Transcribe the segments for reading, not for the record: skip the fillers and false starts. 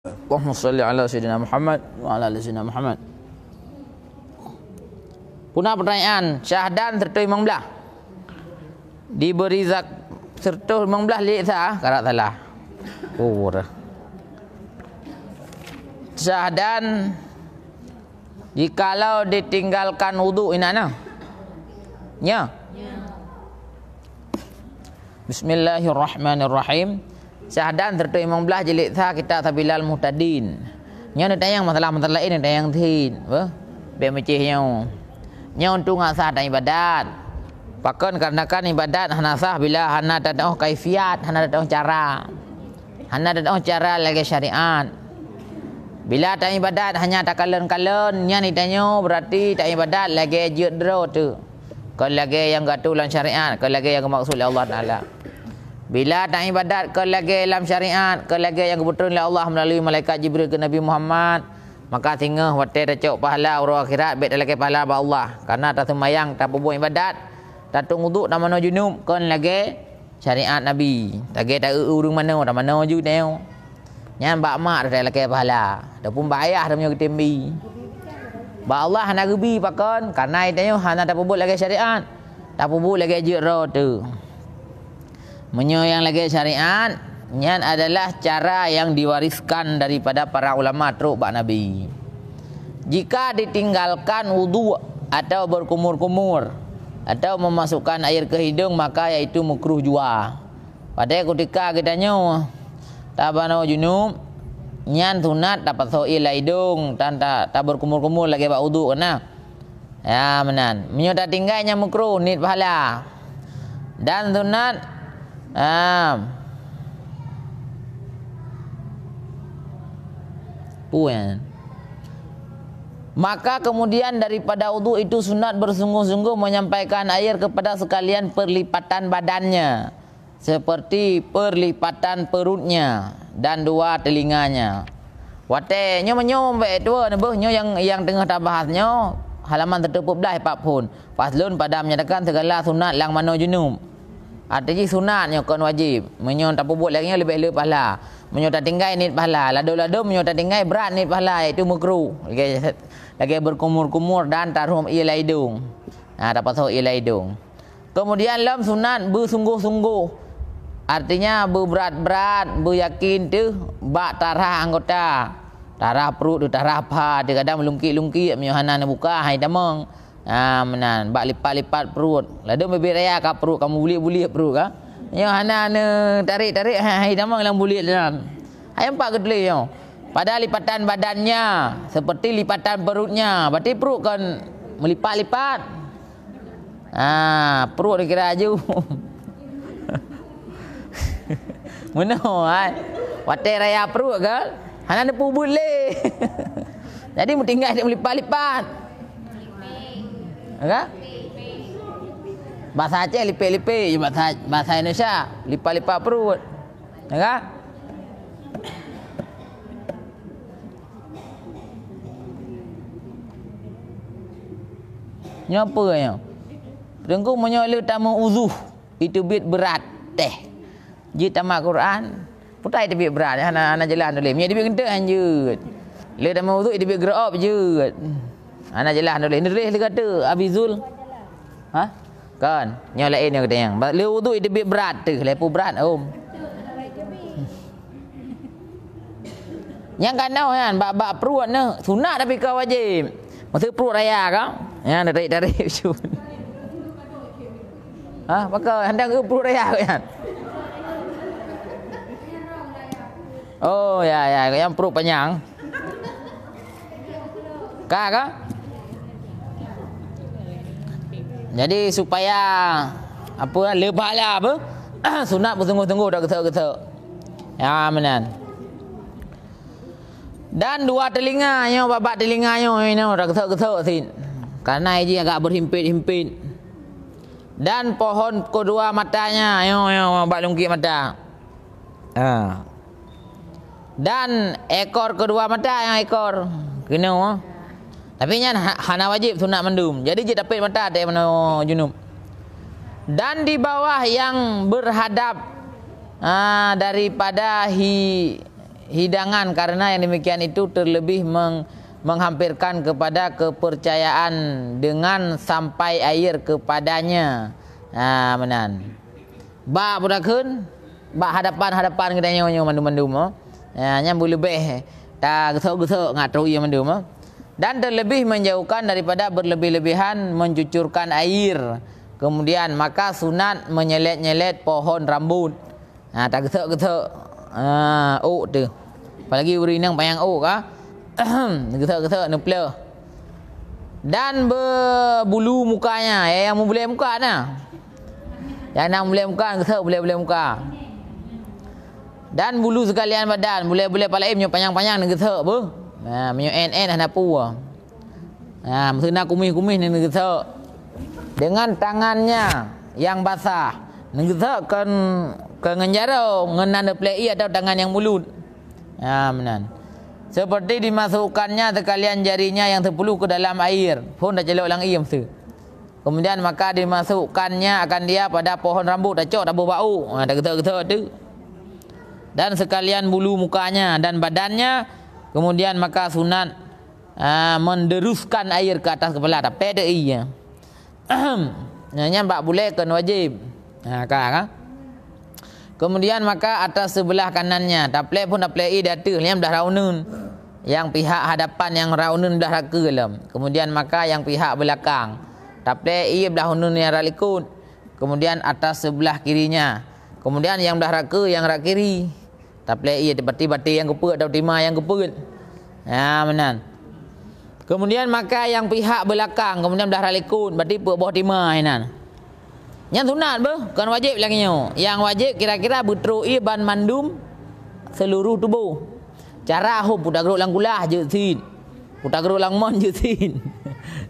Allahumma salli ala sayyidina Muhammad wa ala ali sayyidina Muhammad. Punah pertanyaan, syahdan serta imam belah diberi serta imam belah lihat sah karak salah. Oh dah. Syahdan jikalau ditinggalkan wudu inana nya. Bismillahirrahmanirrahim. Syahdan serta imam belah jilid sah kita tabilal muhtadin. Nya ni tayang masalah-masalah lain ni tayang tin. Apa? Biar mecihnya. Nya untuk ngasah dan ibadat. Pakon karenakan ibadat hana sah bila hana tadah kaifiat, hana tadah cara. Hana tadah cara lagi syariat. Bila tak ibadat hanya tak kalen-kalen, nya ni tanya berarti tak ibadat lagi jedro tu. Kalau lagi yang gatulan syariat, kalau lagi yang maksud Allah Taala. Bila tak ibadat ke lagi dalam syariat, ke lagi yang kebetulan oleh Allah melalui malaikat Jibril ke Nabi Muhammad, maka tinggal watai dacok pahala urang akhirat bet lagi pahala ba Allah. Karena tak semayang, tak buat ibadat, tak tung wuduk, tak mana junub, kan lagi syariat Nabi. Tak tak urung mana, tak mana ju neu. Nyan bak mak dah lagi pahala. Dah pun bak ayah dah punya ketembi. Ba Allah hana gebi pakon, karena itu hana tak buat lagi syariat, tak buat lagi jiro tu. Menyoyang lagi syariat, nyan adalah cara yang diwariskan daripada para ulama teruk bak Nabi. Jika ditinggalkan wudu atau berkumur-kumur atau memasukkan air ke hidung, maka yaitu makruh jua. Pada ketika kita nyo tabano junub, nyan sunat dapat soil hidung dan tak berkumur-kumur lagi bak wudu kena. Ya menan. Menyo tak tinggalnya makruh nit pahala. Dan sunat puan. Maka kemudian daripada wudu itu sunat bersungguh-sungguh menyampaikan air kepada sekalian perlipatan badannya, seperti perlipatan perutnya dan dua telinganya. Wate nyo menyo bae dua nebeh nyo yang tengah tak bahasnya halaman tertutup dah pun. Faslun pada menyatakan segala sunat lang mano junub. Artinya sunatnya kan wajib. Menyo tak buat lagi lebih pahala. Menyo tak tinggal nit pahala. Lado-lado menyo tak tinggal berat nit pahala, itu makruh. Lagi berkumur-kumur dan taruh ialah hidung. Nah, dapat tahu ialah hidung. Kemudian lam sunat bersungguh-sungguh. Artinya berberat-berat, beryakin tu bak tarah anggota. Tarah perut tu tarah apa, dia kadang melungkit-lungkit menyo hana nak buka hai damang. Menan bak lipat-lipat perut. Lalu bebek raya ka perut kamu bulit-bulit perut ka. Yo hana tarik-tarik hai damang lang bulit dalam. Hai empat kedele yo. Pada lipatan badannya seperti lipatan perutnya. Berarti perut kan melipat-lipat. Perut dikira aju. Meno ai. Wate raya perut kan. Hana depu bulit. Jadi mu tinggal dia melipat-lipat. Enggak? Bahasa Aceh lipe-lipe, bahasa Indonesia lipat-lipat perut. Enggak? Nyapa nya? Tengku menyoleh tamu uzuh itu bit berat teh. Ji tamat Quran, putai itu bit berat ana jalan dulu. Nya dia bit kentek anjut. Le tamu uzuh itu bit gerop je. Ana jelas dulu. Ini boleh kata Abizul. Ha? Kan? Nya lain yang kata yang. Le wudu itu lebih berat tu, lepo berat om. Yang kanau kan bab perut ni sunat tapi kau wajib. Masa perut raya kau. Yang tarik-tarik cun. Pakai hendak ke perut raya kan? Oh ya, yang perut panjang. Kak? Jadi supaya apa lebahlah apa sunat bersungguh-sungguh dak getak-getak. Ya menan. Dan dua telinganya, babak telinganya ini dak getak-getak sin. Karena ini agak berhimpit-himpit. Dan pohon kedua matanya, yo babak lungkit mata. Dan ekor kedua mata yang ekor kena. Tapi nya hana wajib sunat mendum. Jadi je dapat mata ada mana junub. Dan di bawah yang berhadap daripada hidangan, karena yang demikian itu terlebih menghampirkan kepada kepercayaan dengan sampai air kepadanya. Menan. Ba budakeun, ba hadapan kita nyo mandum-mandum. Nya lebih tak gesok-gesok ngatru ieu mandum. Dan terlebih menjauhkan daripada berlebih-lebihan mencucurkan air. Kemudian maka sunat menyelet-nyelet pohon rambut. Tak gesok-gesok. Tu. Apalagi urinang payang ka. Gesok-gesok nepleh. Dan berbulu mukanya, yang membulai muka nah. Yang nak membulai muka, gesok boleh muka. Dan bulu sekalian badan, boleh palaim nyo panjang-panjang ni gesok bu. Menyo en hana pua. Mesena kumis-kumis ni gesok. Dengan tangannya yang basah, gesok kan ngenjaro ngenan plei atau tangan yang mulut. Menan. Seperti dimasukkannya sekalian jarinya yang 10 ke dalam air, pun dah celok lang iam tu. Kemudian maka dimasukkannya akan dia pada pohon rambut, dah cok dah bau. Dah gesok-gesok tu. Dan sekalian bulu mukanya dan badannya. Kemudian maka sunat menderuskan air ke atas kepala. Tak pede iya. Nya mbak boleh kan wajib. Kemudian maka atas sebelah kanannya. Tak play pun tak play data. Liam dah raunun. Yang pihak hadapan yang raunun dah raka lam. Kemudian maka yang pihak belakang. Tak play belah raunun yang ralikut. Kemudian atas sebelah kirinya. Kemudian yang dah raka yang rak kiri. Tak play bati-bati yang keput atau timah yang keput. Menan. Kemudian maka yang pihak belakang, kemudian dah ralikut, berarti bawah timah inan. Yang sunat bukan wajib lagi nyo. Yang wajib kira-kira betroi ban mandum seluruh tubuh. Cara hub pudak geruk lang kulah je sin. Pudak geruk lang mon je sin.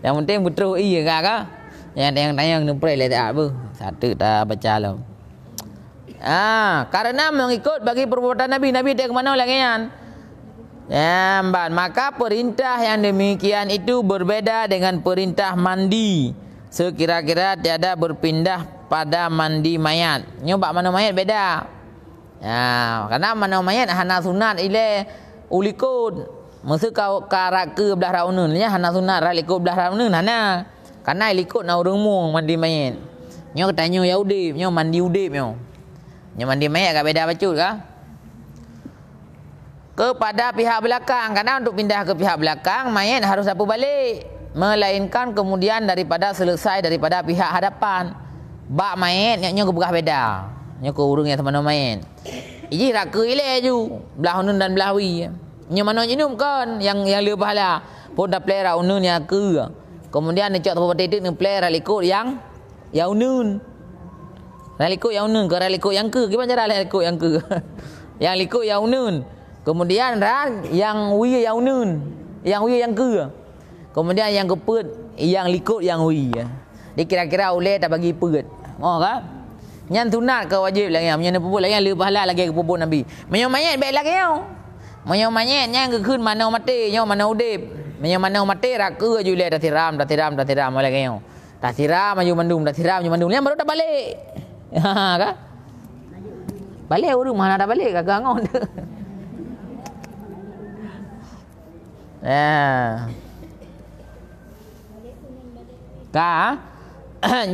Yang penting betroi ka. Yang tayang nempre le tak bu. Satu tak baca lah. Karena mengikut bagi perbuatan Nabi dia ke mana lagi kan? Maka perintah yang demikian itu berbeda dengan perintah mandi. Sekira-kira tiada berpindah pada mandi mayat. Nyoba mana mayat beda. Karena mana mayat hana sunat ile ulikut. Masa kau karak ke belah raunun nya hana sunat ralikut belah raunun hana. Karena ilikut na urang mung mandi mayat. Nyo tanya ya udip, nyo mandi udip nyo. Nyo mandi mayat agak beda bacut kah? Kepada pihak belakang. Karena untuk pindah ke pihak belakang mayat harus sapu balik, melainkan kemudian daripada selesai daripada pihak hadapan. Bak mayat nyo keberah beda. Nyo ke urang yang sama mayat. Iji raka ile ju belah unun dan belah wi. Nyo mano jinum kan yang leu pahala. Pun dah play ra unun yang ke. Kemudian ni cok tempat titik ni play ra likut yang unun. Ra likut yang unun ke ra likut yang ke. Gimana cara likut yang ke? Yang likut yang unun. Kemudian yang wi yang nun, yang wi yang ke. Kemudian yang keput yang likut yang wi. Dia kira-kira oleh tak bagi put. Kan? Nyan sunat ke wajib lagi. Menyan puput lagi le pahala lagi ke puput Nabi. Menyo mayat baik lagi yo. Menyo mayat nya ke keun mana mati, nyo mana udip. Menyo mana mati raka ju le dah tiram lagi yo. Dah tiram maju mandum, dah tiram maju mandum. Yang baru dah balik. Kan? Balik urang mana dah balik kagak ngon.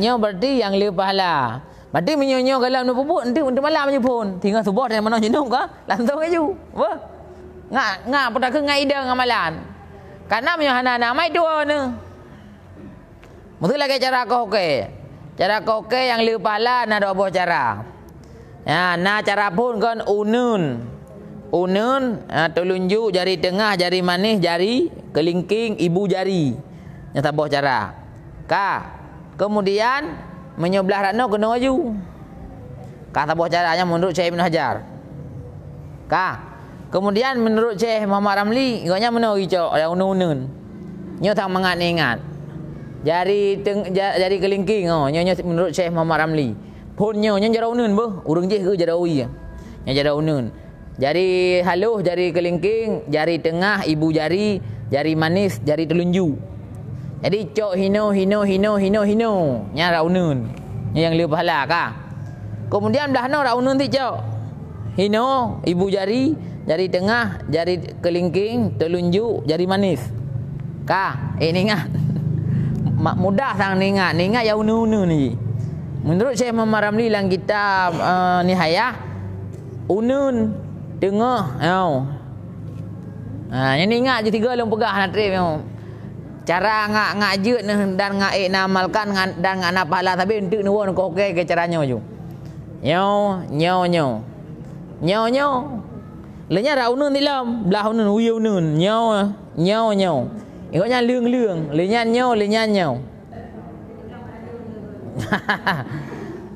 Nyo berarti yang le pahala. Berarti menyo kalau nak pupuk nanti untuk malam je pun. Tinggal subuh dan mana jenung ka? Langsung aju. Apa? Ngak pada ke ngai ida ngamalan. Karena menyo hana mai dua ne. Mesti lagi cara kau ke. Cara kau ke yang le pahala na ada apa cara. Nah cara pun kan unun. Unun, telunjuk, jari tengah, jari manis, jari kelingking, ibu jari. Yang tabuh cara. Kemudian menyebelah rano kena aju. Tabuh caranya menurut Syekh Ibn Hajar. Kemudian menurut Syekh Muhammad Ramli, igaknya mana cok ada unun. Nyo tang mengat ni ingat. Jari kelingking nyo menurut Syekh Muhammad Ramli. Pun nyo jara unun boh, urang je ke jara ui. Nya jara unun. Jari halus, jari kelingking, jari tengah, ibu jari, jari manis, jari telunjuk. Jadi cok hino. Nya raunun. Nya yang leu pahala ka. Kemudian belah no raunun ti cok. Hino, ibu jari, jari tengah, jari kelingking, telunjuk, jari manis. Kah, ni ingat. Mudah sang ni ingat. Ni ingat yang unu-unu ni. Menurut Syekh Muhammad Ramli dalam kitab Nihayah, unun, tengah, yang ni ingat je 3 long pegah nak trip. Cara ngak je dan ngak amalkan dan ngak nak pahala tapi untuk nuwun ko okey ke caranya ju. Nyo. Lenya ra unun dilam, belah unun uyu unun. Nyo. Ikutnya lương. Lenya nyo.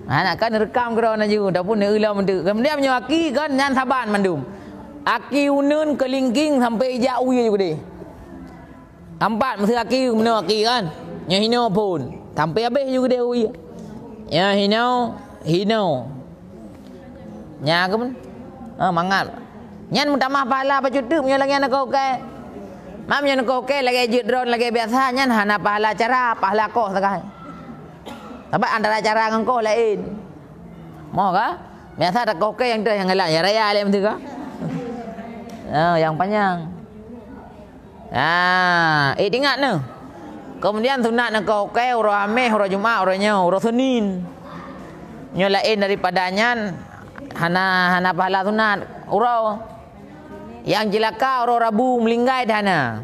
Anak kan rekam kerana ju, dah pun ulam mendu. Kemudian menyo aki kan nyan saban mandum. Aki unun kelingking sampai ija uyu juga deh. 4 mesti aki meno aki kan. Nya hino pun. Sampai habis juga dia uyu. Ya hino. Nya ke pun. Mangat. Nyan mutamah pahala apa cutup nya lagi anak kau ke. Mam nya kau ke lagi jut drone lagi biasa nyan hana pahala cara pahala kau sekali. Tapi antara cara ngengkau lain. Mau kah? Biasa ada kau ke yang tu yang lain. Ya raya lain betul kah? Yang panjang. Ingat ni. Kemudian sunat nak kau ke urah Ameh, urah Jumaat, urahnya, urah Senin. Nya lain daripadanya hana pahala sunat. Urah yang jelaka urah Rabu melinggai dana.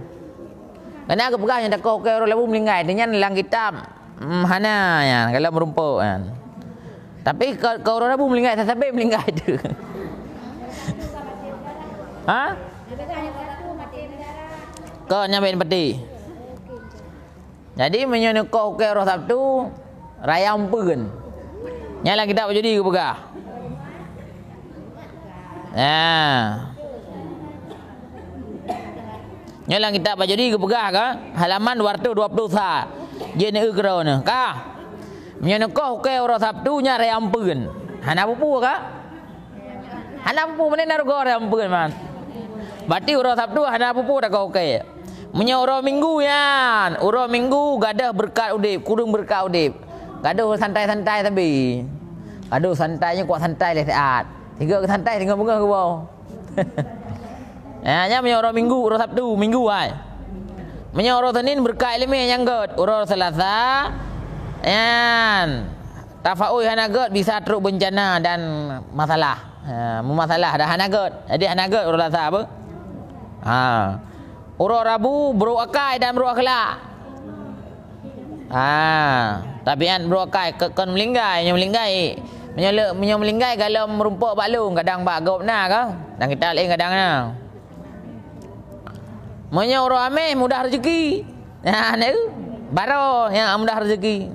Kena aku pegah yang tak kau ke urah Rabu melinggai. Dengan dalam kitab hana ya kalau merumpuk kan. Tapi kau urah Rabu melinggai sampai melinggai tu. Ha? Kau nyampein peti. Jadi menyenekau ke roh Sabtu raya umpeun. Nyala kita jadi ke pegah. Nyala kita jadi ke pegah ka halaman 220 je ne ukro ne ka. Menyenekau ke roh Sabtu nya raya umpeun. Hana pupu ka? Hana pupu menen narugo raya umpeun man. Berarti urah Sabtu hana pupu dak okey. Munya urah Minggu yan. Urah Minggu gadah berkat udip, kurung berkat udip. Gadah santai-santai tapi. Gadah santainya kuat santai le taat. Tiga ke santai tinggal bunga ke bawah. Nya munya urah Minggu, urah Sabtu, Minggu ai. Munya urah Senin berkat ilmu yang god. Urah Selasa yan. Tafaul hana god bisa teruk bencana dan masalah. Masalah dah hana god. Jadi hana god urah Selasa apa? Urah Rabu bro akai dan bro akhlak. Tabiat bro akai kon melinggai, nya melinggai. Menyo melinggai kalau merumpuk balung kadang bak gopna ke? Dan kita lain kadang na. Menyo urah Ameh mudah rezeki. Ni baro yang mudah rezeki.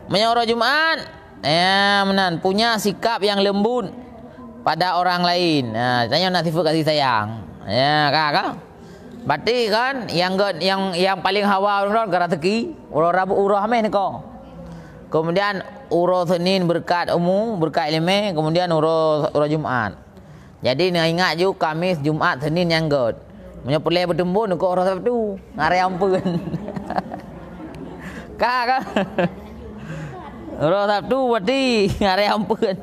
Menyo urah Jumaat menan punya sikap yang lembut pada orang lain. Tanya nak sifat kasih sayang. Ya, kak. Berarti kan yang paling hawa orang ke rezeki, urah Rabu urah Ameh ni kau. Kemudian urah Senin berkat umum, berkat ilmu, kemudian urah Jumaat. Jadi nak ingat ju Kamis, Jumaat, Senin yang god. Punya pelai bertembun ke urah Sabtu, ngare ampun. Kak. Urah Sabtu berarti ngare ampun.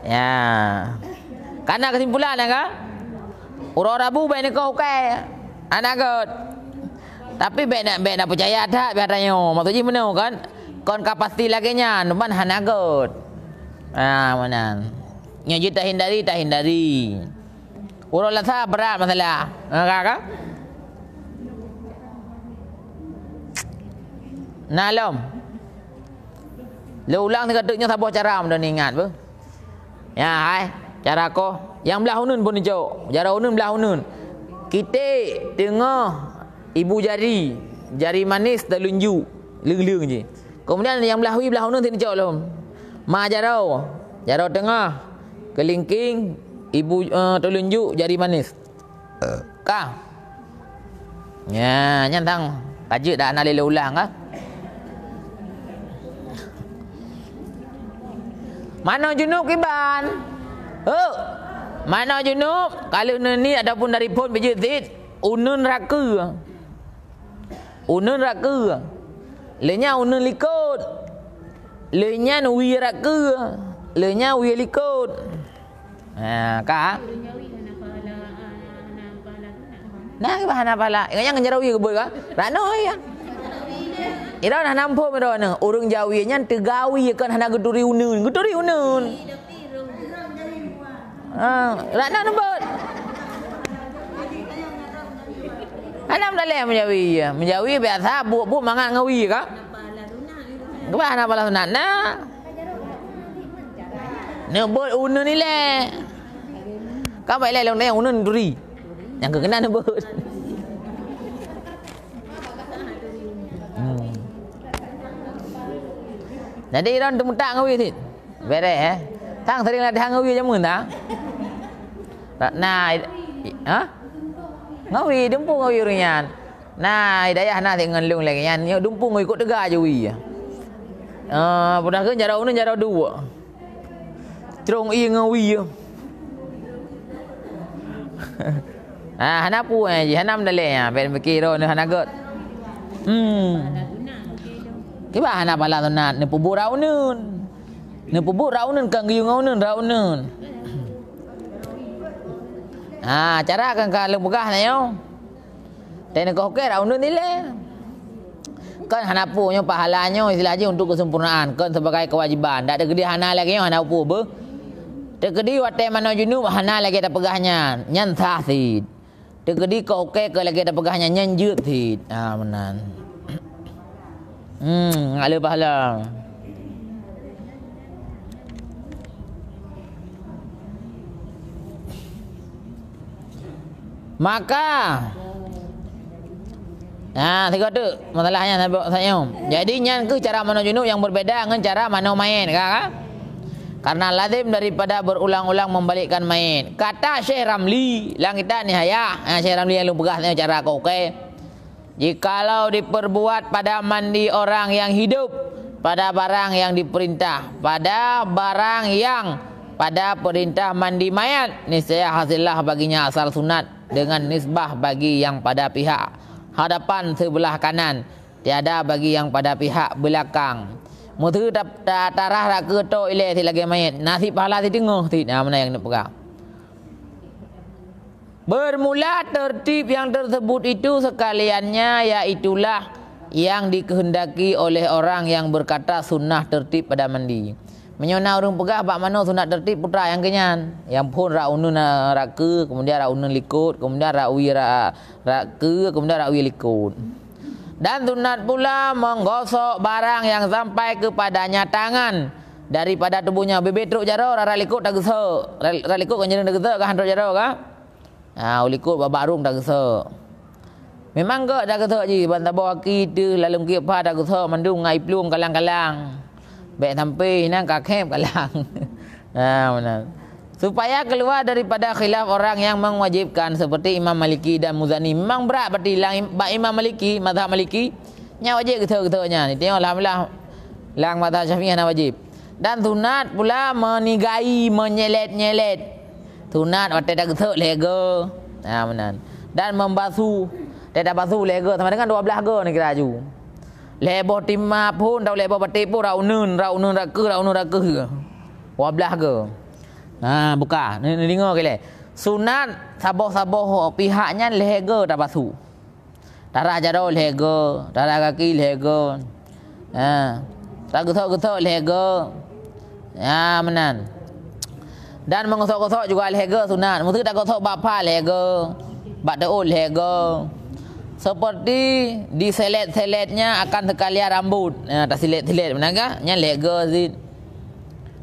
Ya. Karena kesimpulan kan? Urah Rabu baik nak kau kai. Anak god. Tapi baik nak percaya tak biaranya. Maksudnya mana kan? Kon kapasiti lagi nya, numan hana god. Mana? Nya je tak hindari. Urah Selasa berat masalah. Kakak? Nalom. Lu ulang tinggal tuknya sabar cara mudah ni ingat ber. Ya, hai. Cara ko yang belah unun pun hijau. Cara unun belah unun. Kita tengah ibu jari manis telunjuk, leng-leng je. Kemudian yang belah unun tidak hijau lom. Ma jarau tengah, kelingking, ibu telunjuk, jari manis. Kah? Ya, nyantang. Kaji dah nak lele ulang ah. Mana junub kiban? Mana junub? Kalau ni adapun dari pun bejit unun raka. Lenya unun likut. Lenya wi raka. Lenya wi likut. Ka. Nah, ke bahan apa lah? Yang ngejarawi ke boy ka? Rano ya. Ira dah nampu mero ne. Urang Jawi nya tegawi kan hana geduri unun. Geduri unun. Rano nebut. Anam dalem menjawi ya. Menjawi biasa bu mangan ngawi ka? Ke bahan apa lah sunat nah. Nebut unun ni le. Kau baik le long ne unun duri. Yang kena nebut. Jadi orang tu mutak ngawi ti. Beres Tang sering lah dah ngawi jamun tak? Nah, ngawi dumpu ngawi ringan. Nah, hidayah nah tengok lung lagi yan. Yo dumpu ngawi ikut tegak je wi. Budak ke jarau ni jarau dua. Trong i ngawi. Hana pu je hanam daleh ya. Ben berkira ni hana got. Kiba hana pala tunat ni pubu raunun. Ni pubu raunun kang giung raunun. Cara kan ka lembugah na yo. Dan ko ke raunun ni le. Kan hana pu nyo pahalanya istilahnya untuk kesempurnaan kan sebagai kewajiban. Dak ada gede hana lagi hana pu be. Tegedi wate mano junub hana lagi ada pegahnya. Nyan sasid. Tegedi ko ke lagi ada pegahnya nyan jut sid. Menan. Ada pahala. Maka tiga tu masalahnya saya. Jadi nyan ke cara mano junub yang berbeda dengan cara mano main kan? Karena lazim daripada berulang-ulang membalikkan main. Kata Syekh Ramli, lang kita ni hayah. Syekh Ramli yang lu pegah cara kau ke. Jikalau diperbuat pada mandi orang yang hidup, pada barang yang diperintah, pada barang yang pada perintah mandi mayat, niscaya hasillah baginya asal sunat dengan nisbah bagi yang pada pihak hadapan sebelah kanan, tiada bagi yang pada pihak belakang. Mutu tarah rak ke to ile ti lagi mayat, nasib pahala ti tengah ti. Mana yang nak pegang? Bermula tertib yang tersebut itu sekaliannya yaitulah yang dikehendaki oleh orang yang berkata sunnah tertib pada mandi. Menyona orang pegah bak mana sunat tertib putra yang kenyan. Yang pun raunun rake, kemudian raunun likut, kemudian rawi rake, kemudian rawi likut. Dan sunat pula menggosok barang yang sampai kepadanya tangan daripada tubuhnya. Bebetruk jaro rara likut tak gesok. Rara likut kan jadi tak gesok kan hantruk jaro kan? Ulikut babarung dah gesok. Memang ke dah gesok je. Bantar bawa kita lalu kipa dah gesok. Mandung ngai plung kalang-kalang. Baik sampai nang kakep kalang. Benar. Supaya keluar daripada khilaf orang yang mewajibkan seperti Imam Maliki dan Muzani. Memang berat berarti Imam Maliki, mazhab Maliki nya wajib gesok-gesoknya. Ni tengok alhamdulillah lang mazhab Syafi'i ana wajib. Dan sunat pula menigai, menyelet-nyelet. Sunat waktu dah gesok lega. Benar. Dan membasuh. Dia dah basuh lega sama dengan 12 ge ni kira aju. Leboh timah pun dah leboh batik pun raunun rake. 12 ge. Buka. Ni dengar ke le. Sunat saboh-saboh pihaknya lega dah basuh. Darah jaro lega, darah kaki lega. Tak gesok-gesok lega. Benar. Dan menggosok-gosok juga lega sunat. Mesti tak gosok bapa lega. Bak daun lega. Seperti diselet-seletnya akan sekalian rambut. Tak silet-silet benarkah? Nya lega zin.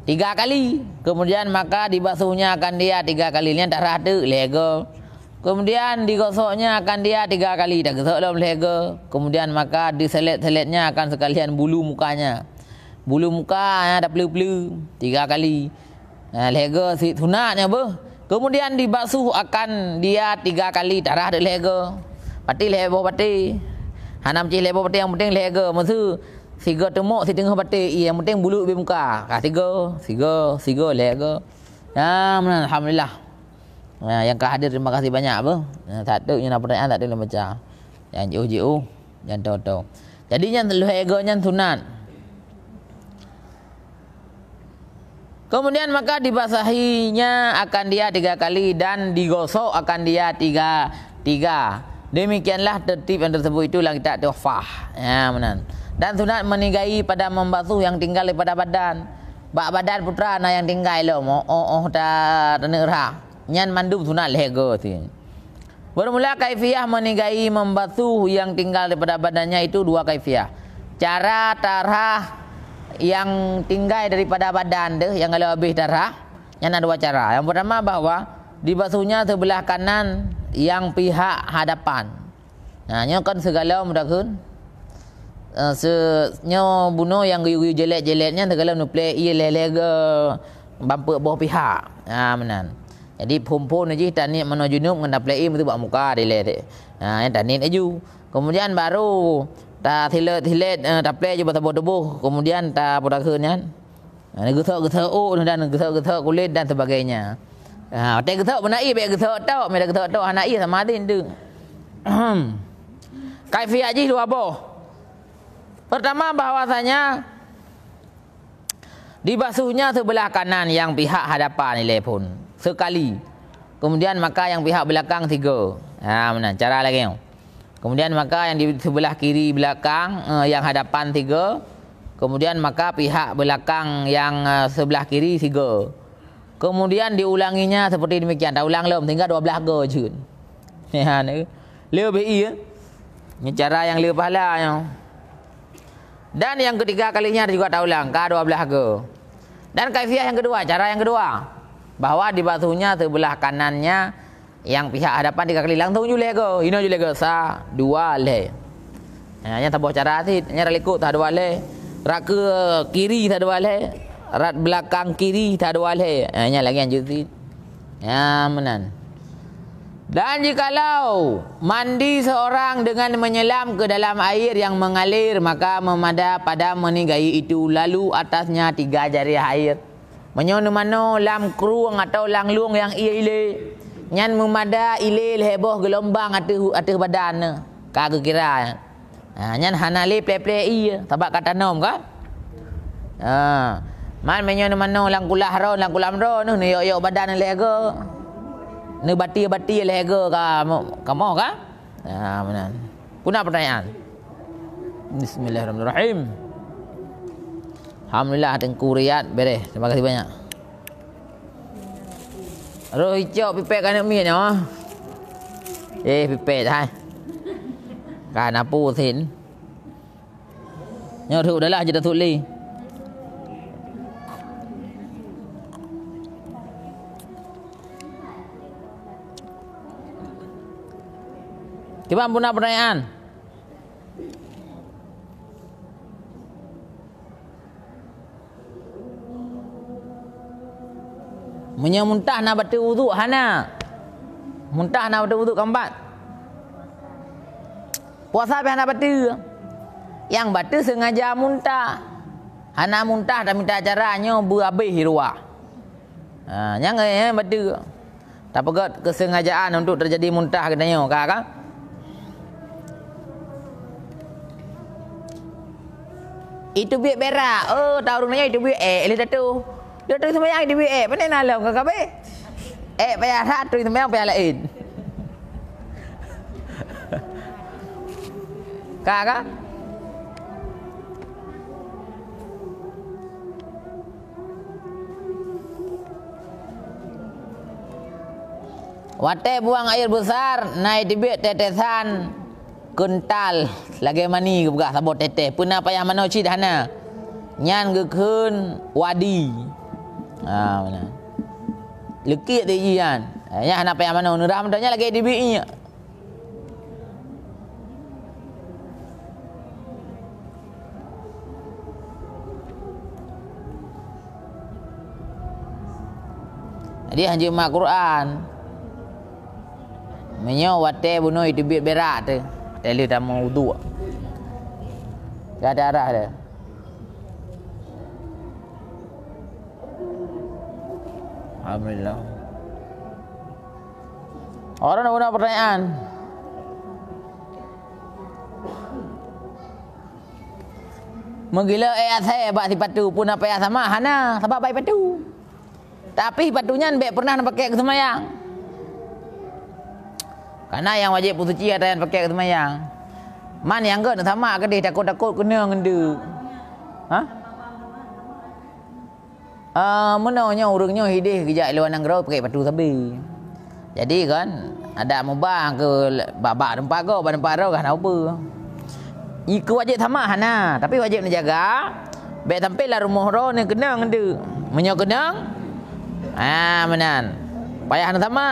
3 kali. Kemudian maka dibasuhnya akan dia 3 kali. Nya tak rata lega. Kemudian digosoknya akan dia 3 kali. Tak gosok dalam lega. Kemudian maka diselet-seletnya akan sekalian bulu mukanya. Bulu muka ada pelu-pelu 3 kali. Lega si sunatnya apa? Kemudian dibasuh akan dia 3 kali. Darah ada lega. Pati lebo pati. Hanam cih lebo pati yang penting lega. Maksud siga temuk si tengah pati. Yang penting bulu di muka. Siga lega. Alhamdulillah. Yang kehadir terima kasih banyak apa? Tak ada yang nak pertanyaan tak ada dalam baca. Yang jauh-jauh, yang tahu-tahu. Jadi yang lega yang sunat. Kemudian maka dibasahinya akan dia 3 kali dan digosok akan dia 3. Demikianlah tertib yang tersebut, itulah kita tuhfah. Ya, benar. Dan sunat menigai pada membasuh yang tinggal daripada badan. Badan putra na yang tinggal lo ta tanera. Nyan mandum sunat lego tu. Bermula kaifiah menigai membasuh yang tinggal daripada badannya itu 2 kaifiah. Cara tarah yang tinggal daripada badan deh, yang kalau habis darah, yang ada 2 cara. Yang pertama bahwa dibasuhnya sebelah kanan yang pihak hadapan. Nah, nya kan segala mudahun. Nyo bunuh yang guyu jelek-jeleknya segala nuple ia lelega bampu bawah pihak. Ha menan. Jadi pumpun aja tanit mana junub ngenda plei mesti buat muka dile dek. Ha yang tanit aju. Kemudian baru ta thilet ta play je bata tubuh, kemudian ta perakeunnya. Ha getok-getok dan getok-getok kulit dan sebagainya. Ha te getok benai be getok tok, me getok tok hanai sama din tu. Kaifiat ji 2 boh. Pertama bahwasanya dibasuhnya sebelah kanan yang pihak hadapan nilai pun sekali. Kemudian maka yang pihak belakang 3. Ha mana cara lagi. Kemudian maka yang di sebelah kiri belakang yang hadapan 3. Kemudian maka pihak belakang yang sebelah kiri 3. Kemudian diulanginya seperti demikian. Dah ulang belum? Tinggal 12 go je. Ya ni. Lebih iya. Ini cara yang lebih pahala yang. Dan yang ketiga kalinya juga dah ulang ka 12 go. Dan kaifiah yang kedua, cara yang kedua, bahwa dibasuhnya sebelah kanannya yang pihak hadapan 3 kali langsung jule go. Ino jule go sa 2 le. Nya taboh cara sih, nya relikut tak 2 le. Rak ke kiri tak 2 le. Rak belakang kiri tak 2 le. Nya lagi lanjut sih. Ya menan. Dan jikalau mandi seorang dengan menyelam ke dalam air yang mengalir, maka memada pada menigai itu, lalu atasnya 3 jari air. Menyono mano lam kruang atau lang luang yang ile nyan memada ile leheboh gelombang atau badan ka kira. Ha nyan hanale ple-ple iya tabak kata nom kan. Ha man menyono mano lang kulah ro lang kulam ro nu yo badan lego. Ni bati lega kamu kan? Ya benar. Punah pertanyaan. Bismillahirrahmanirrahim. Alhamdulillah tengku riat beres. Terima kasih banyak. Roh hijau pipet kan mi nya. Pipet hai. Kan apa sin. Nyo thu dah lah je dah tuli. Coba punah pertanyaan. Muntah nak batu wuduk hana. Muntah nak batu wuduk keempat. Puasa apa hana batu? Yang batu sengaja muntah. Hana muntah dan minta caranya berhabis ruah. Ha, yang batu. Tak pegat kesengajaan untuk terjadi muntah katanya, kan? Itu biak berak. Oh, tahu rumahnya itu biak lihat tu. Dia tu sembahyang itu biak. Mana nalam ke kabe? Payah satu sembahyang payah lain. Kakak? Wate buang air besar, naik tibik tetesan kental lagi mani ke buka sabot teteh puna payah mana cid hana nyan ke keun wadi mana lekit dia jian nya hana payah mana nurah mudanya lagi dibinya dia hanya mak Quran menyo wate bunuh itu berak tu. Tele dah mau wuduk. Tak ada arah dia. Alhamdulillah. Orang nak guna pertanyaan. Menggila saya bak si patu pun apa yang sama hana sebab baik patu. Tapi patunya bek pernah nak pakai ke semayang. Karena yang wajib suci ada yang pakai ke semayang. Man yang ke nak sama ke dia takut-takut kena ngenda. Ha? Menanya urangnya hidih kejak luar nangrau pakai patu sabi. Jadi kan ada mubah ke babak tempat kau, tempat rau kan apa. Iku wajib sama hana, tapi wajib nak jaga. Bek tampil lah rumah rau ni kena ngenda. Menyo kena menan. Payah nak sama.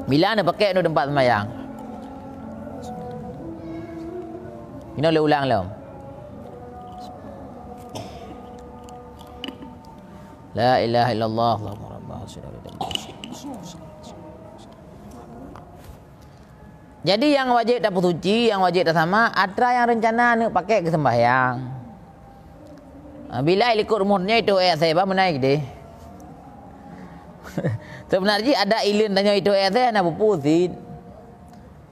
Bila nak pakai tu tempat sembahyang. Ini boleh ulang lah. La ilaha illallah Allahumma rabbah Jadi yang wajib tak suci, yang wajib tak sama, ada yang rencana nak pakai ke sembahyang. Bila ikut rumahnya itu saya apa menaik deh. Sebenarnya ada ilin tanya itu saya nak berpusin.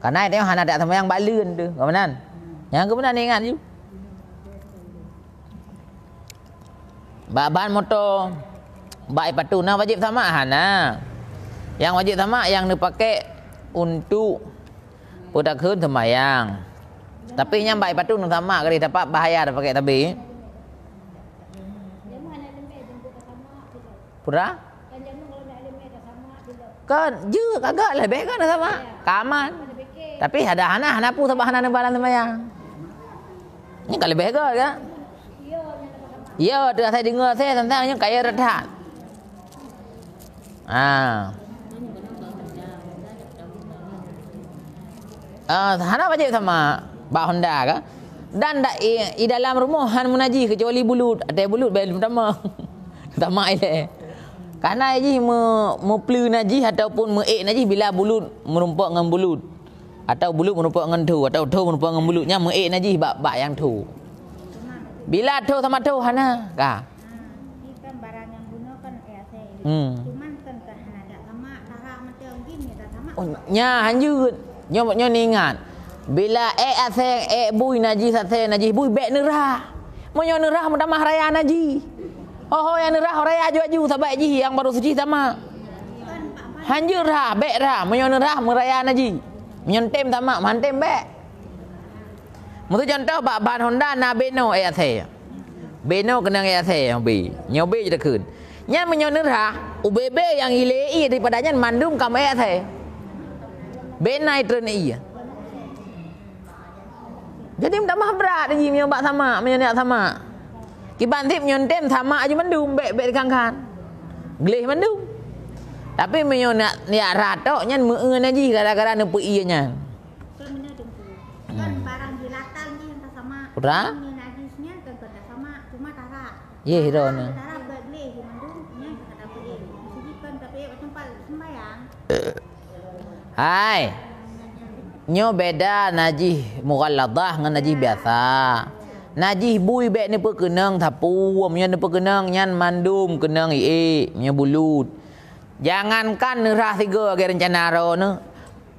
Karena itu hana ada sembahyang balun tu, kebenaran. Yang kebenaran ingat je. Bahan motor baik patu na wajib sama hana. Yang wajib sama yang nak pakai untuk putakeun sembahyang. Tapi yang baik patu nak sama kali dapat bahaya dah pakai tabi. Pura? Kan je kagak lah baik kan sama. Kaman. Tapi ada hana pun sama hana balan sembahyang. Ni kalau baik kan? Ya, dah saya dengar saya tentangnya kaya rehat. Hana wajib sama Mbak Honda kan? Dan di dalam rumah han menaji kecuali bulut. Ada bulut baik pertama. Pertama ile. Karena haji meplu naji ataupun meek naji bila bulut merumpak dengan bulut. Atau bulut merumpak dengan tu, atau tu merumpak dengan bulutnya meek naji bak yang tu. Bila tu sama tu hana kah? Ini kan barang yang guna kan EAC. Cuman kan hana ada sama cara macam gini tak sama. Oh, nya hanjut. Nyo ni ingat. Bila EAC bui naji sate naji bui bek nerah. Monyo nerah mendamah raya naji. Oh yang nerah raya aju sabai ji yang baru suci sama. Hanjur rah bek rah monyo nerah meraya naji. Menyentem sama mantem bek. Mutu contoh ban Honda na Beno EAC. Beno kena EAC B. Nyobe je dekun. Nyan menyonerah UBB yang ilei daripadanya mandum kam EAC. Benai treni. Jadi tak mah berat ji menyobak sama, menyonak sama. Kibantip menyontem sama aja mandum bek dikangkan. Gelih mandum. Tapi menyonak niat ratok nyan meuen aja gara-gara nepu ianya. Kan barang jilatan ni yang tak sama. Pura? Ni najisnya kan tak sama, cuma tarak. Ye hero ni. Tarak begleh di mandungnya kata pergi. Jadi kan tapi tempat sembahyang. Hai. Nyo beda najih mughalladah dengan najih biasa. Najih bui bek ni pe kenang thapu, nya ni pe kenang nyan mandum kenang nya bulut. Jangankan nerah tiga ke rencana ro ne.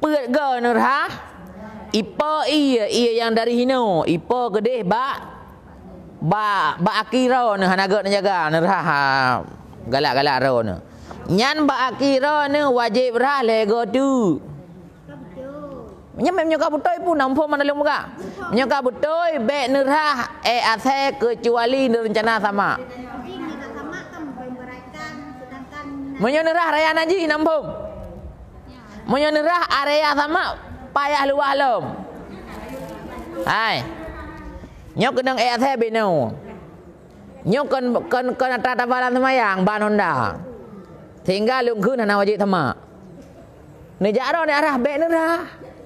Peut ge nerah. Ipa iya yang dari hino, ipa gedeh ba akira ne hanaga ne jaga nerah galak-galak ro ne. Nyan ba akira ne wajib rah lego tu. Nyam nyoka butoi pun nampo mana lu muka. Nyoka butoi bek nerah ase kecuali rencana sama. Menyo nerah raya naji nampung. Menyo nerah area sama payah luah lom. Hai. Nyok kedang ase beno. Nyok kan tata balan semayang ban Honda. Tinggal lungkun hana wajib sama. Nejaro ni arah bek nerah.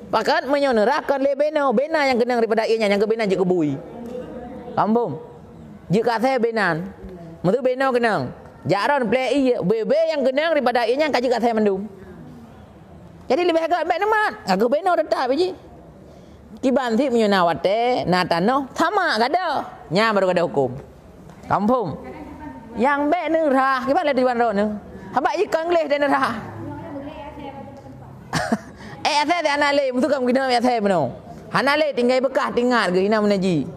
Pakat menyonerahkan le beno, bena yang kenang daripada ianya yang ke bena je kebui. Kampung. Jika saya benan, mutu beno kenang. Jaron play iya, bebe yang kenang daripada ianya kaji kat saya mendum. Jadi lebih agak bek nemat. Aku beno tetap biji. Kibanti menyonawate, natano sama kada. Nya baru kada hukum. Kampung. Yang bek nerah, gimana di bandar ni? Habaq je kangleh dan nerah. Ase anak le mutu kam kena ase beno. Hana le tinggal bekas tinggal ke hina menaji.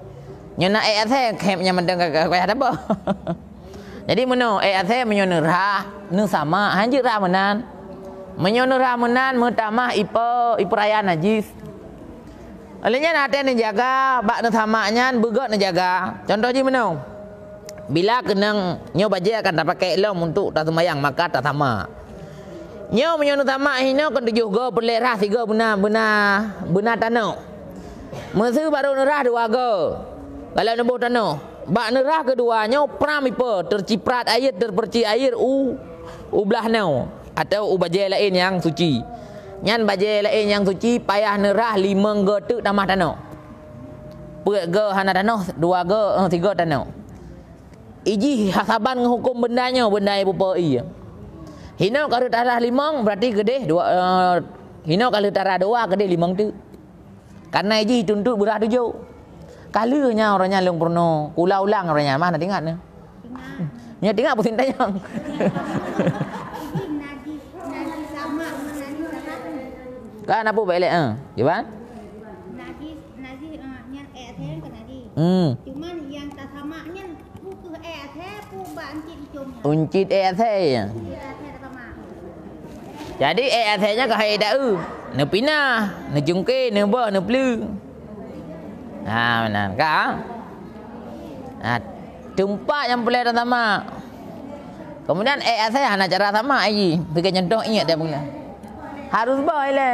Nyona ase kem nya mendang kaya apa. Jadi meno ase menyonerah nu sama hanjir ra menan. Menyonerah menan mutamah ipo raya najis. Olehnya nate ni jaga bak nu samaknya begot ni jaga. Contoh je meno. Bila kenang nyo baje akan tak pakai elom untuk tak sembahyang maka tak sama. Nyo menyono tamak hino kan 7 go perlerah 3 benar tanah. Mesu baru nerah 2 go. Kalau nembuh tanah, bak nerah keduanya pram ipo terciprat air terperci air ublah nau atau baje lain yang suci. Nyan baje lain yang suci payah nerah 5 go tu tamah tanah. Pek go hana tanah 2 go 3 tanah. Iji hasaban hukum bendanya benda ibu i. Hino kalau tarah 5 berarti gede 2 hino kalau tarah 2 gede 5 tu. Karena iji tuntut berah 7. Kalanya orangnya long purno, ulang orangnya mana tinggal ni. Nya tinggal pusing tayang. Najis sama najis sama. Kan apa balik gimana? Najis yang ase kan najis. Cuman yang tak samanya buku ase pu bancit icumnya. Uncit ase. Jadi ase-nya ke hai dak ne pinah, ne jungke, ne ba, ne plu. Ha benar ka? Tempat yang boleh sama. Kemudian ase hana cara sama ai. Bagi contoh ingat dia punya. Harus ba ile.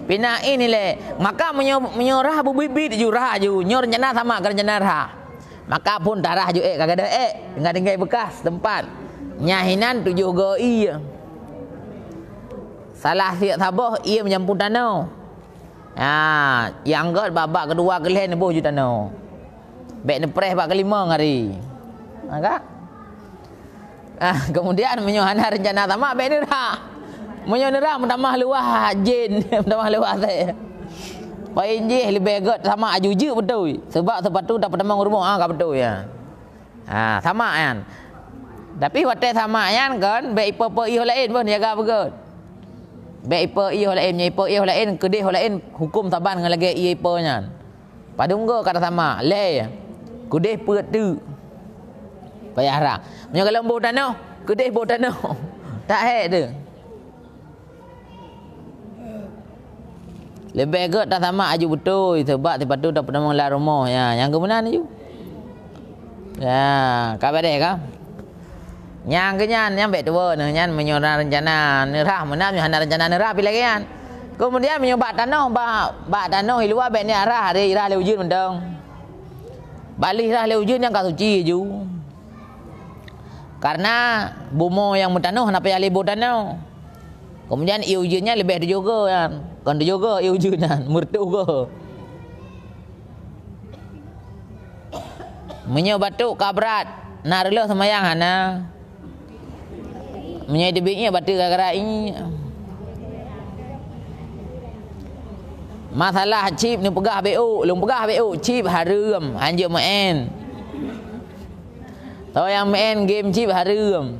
Pinah ini le. Maka menyorah bubibit jurah ju. Nyor rencana sama kan rencana rah. Maka pun darah ju kagak ada tinggal bekas tempat. Nyahinan 7 go salah siap sabah ia menyampun tanah. Yang god babak kedua kelen boh ju tanah. Bek nepres bab kelima hari. Maka kemudian menyohana rencana sama bek nerah. Menyonerah menambah luah jin, menambah luah saya. Pain je lebih god sama ajuju betul. Sebab sepatu dapat temang rumah ka betul ya. Sama kan. Tapi hotel sama kan baik ipo ih lain pun jaga begot. Baik ipo ih lain nya ipo ih lain kedih lain hukum saban dengan lagi ipo nya. Padunggo kata sama le. Kedih peut tu. Payah ra. Nya kalau boh tanah, kedih boh tanah. Tak hek tu. Lebih begot tak sama aju betul sebab sepatu dah pernah mengelar rumah ya. Yang kebenaran aju. Ya, kabar deh kan? Yang kenyan yang bet tua nyan menyorah rencana nerah menam yang rencana nerah pilih kan. Kemudian menyobat tanah bak tanah luar bet ni arah hari irah leujun mendong. Balik irah leujun yang kasuci ju. Karena bumo yang mentanah nak payah lebur tanah. Kemudian iujunnya lebih juga kan. Kan juga iujunan mertu ke. Menyobat tu kabrat nak rela semayang hana. Menyai debiknya batu gara-gara ini. Masalah chip ni pegah BO, lung pegah BO chip haram, anjuk main. Tahu yang main game chip haram.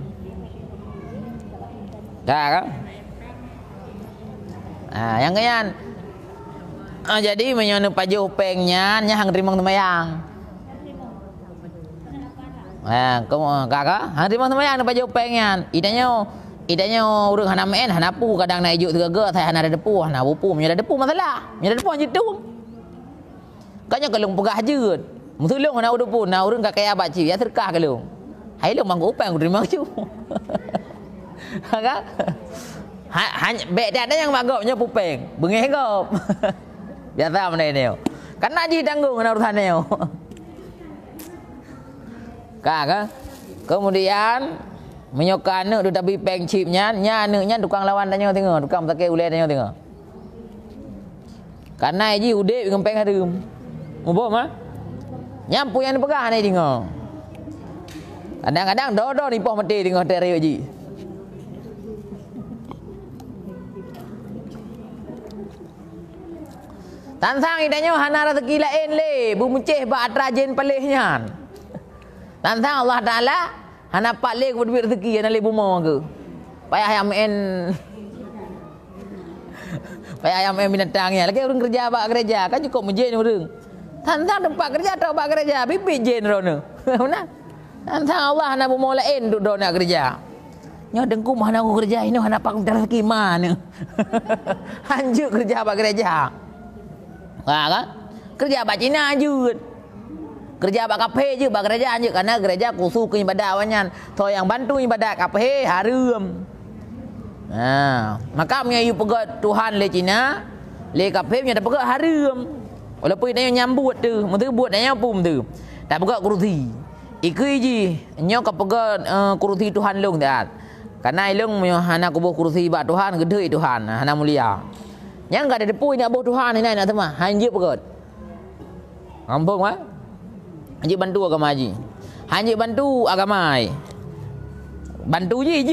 Dah kan? Yang kenyan. Jadi menyono pajuh pengnya nyang rimang temayang. Kakak, hari mana yang dapat jawab pengen. Idanya urang hana main, hana pu kadang nak ijuk segala saya hana ada depu, hana bupu, menyada depu masalah. Menyada depu anjit tu. Kanya kalau pegah jeut. Mutulung hana depu, na urang ka kaya baci, ya terkah kalau. Hai lu manggo upang terima ju. Kakak. Hanya bek ada yang magopnya pupeng, bengeh gop. Biasa mana ni. Karena ji tanggung hana urusan ni. Kakak, kemudian menyokan anak tu tapi peng chipnya, anaknya tukang lawan tanya tengok, tukang pakai ulai tanya tengok. Karena ini udah dengan peng harum, mubo mah, nyampu yang dipegang ni tengok. Kadang-kadang dodo ni poh mati tengok teriak ji. Tansang idanya hana rezeki lain le, bumuceh ba atrajen pelihnya. Tantang Allah Ta'ala hana pak lek berduit rezeki yang lek buma ke. Payah yang main binatangnya. Lagi orang kerja bak kerja kan cukup menjen orang. Tantang tempat kerja atau bak kerja bibit jen rono. Benar. Tentang Allah hana bumo lain duduk nak kerja. Nyo dengku mah nak kerja ini hana pak rezeki mana. Hanjuk kerja pak gereja. Wah kan? Kerja pak Cina je. Kerja pak kafe je pak gereja je karena gereja khusus ke ibadah wanyan. So yang bantu ibadah kafe harum. Maka punya you pegat Tuhan le Cina, le kafe punya dah pegat harum. Walaupun dia nyambut tu, mesti buat dia pun tu. Tak pegat kurusi. Ikui je nyo ka pegat kurusi Tuhan long dah. Karena ilung punya hana kubuh kurusi bak Tuhan gede Tuhan, hana mulia. Yang enggak ada depu nak buh Tuhan ni nak tema, hanya pegat. Kampung ah. Hanya bantu agama haji. Hanya bantu agama ai. Bantu je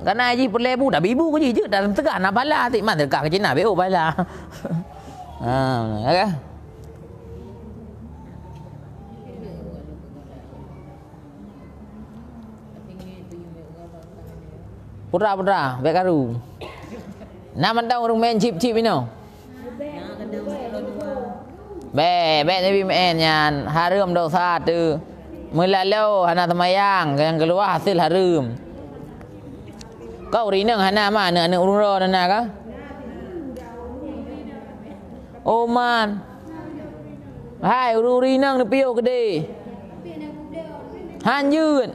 karena haji perlebu dah ibu ko je dalam tegak nak bala tik man dekat ke Cina beo bala. Okay. Putra baik karu. Nak mentang orang main chip ini no. Be Nabi main yang harum dosa tu. Melalu hana temayang yang keluar hasil harum. Kau rinang hana mana anak ururo nana ka? Oh man. Hai rinang ni piu gede. Hanjut.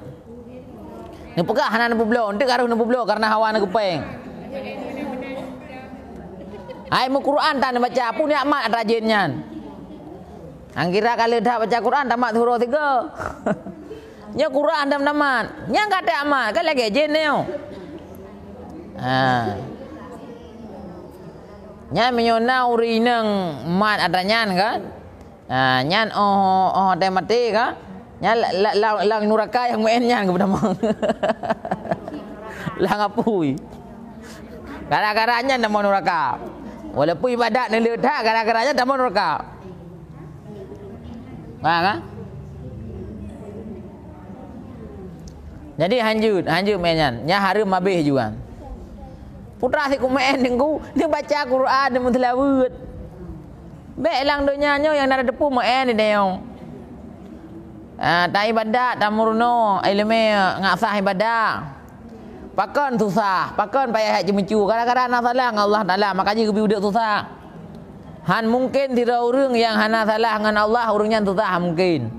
Ni pegah hana na publo, ndak karu na publo karena hawa na kupeng. Hai mu Quran tak baca pun ni amat rajinnya. Angkira kalau dah baca Quran tamat huruf 3. Nya Quran dah tamat. Nya kata amat kan lagi jen neo. Nya menyona uri nang mat adanyan kan. Nyan teh mati kan. Nya lang nuraka yang main nyan kepada mang. Lang apui. Gara-garanya nama nuraka. Walaupun ibadat ni ledak gara-garanya nama nuraka. Kan? Jadi hanjut mainan. Nya harum habis juan. Putra si ku main dengku, dia baca Quran dia mentilawat. Baik lang dunia nyo yang ada depu main ni dia. Tak ibadat, tak murno, ilmu ngasah ibadah. Pakon susah, pakon payah haji mencu. Kadang-kadang nak salah Allah Taala, makanya kebi udak susah. Han mungkin tidak orang yang hana salah dengan Allah orangnya susah mungkin.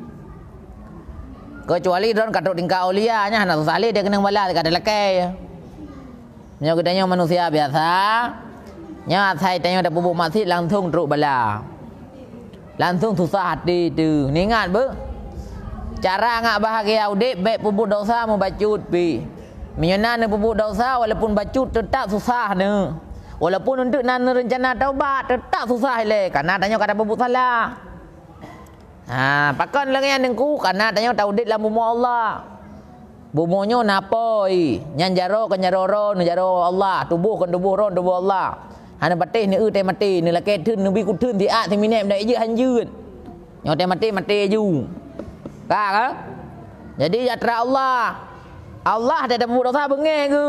Kecuali don katuk tingkah aulianya hana susah dia kena bala dekat lekai. Nya gedanya manusia biasa. Nya sai tanya dak bubuk masjid langsung teruk bala. Langsung susah hati tu. Ni ingat be. Cara ngak bahagia udik baik bubuk dosa mau bacut pi. Menyana ne bubuk dosa walaupun bacut tetap susah ne. Walaupun untuk nan rencana taubat tetap susah le karena tanya kata bubuk salah. Pakon lagi yang dengku karena tanya tauhid lah bumu Allah. Bumunyo napoi nyan jaro kan jaro Allah tubuh kan tubuh ron tubuh Allah. Hana batih ni teh mati ni laki thun ni bi ku thun ti a ti minem dak je hanjut. Nyo teh mati ju. Ka? Jadi jatra Allah. Allah ada bubuk dosa bengeng ke.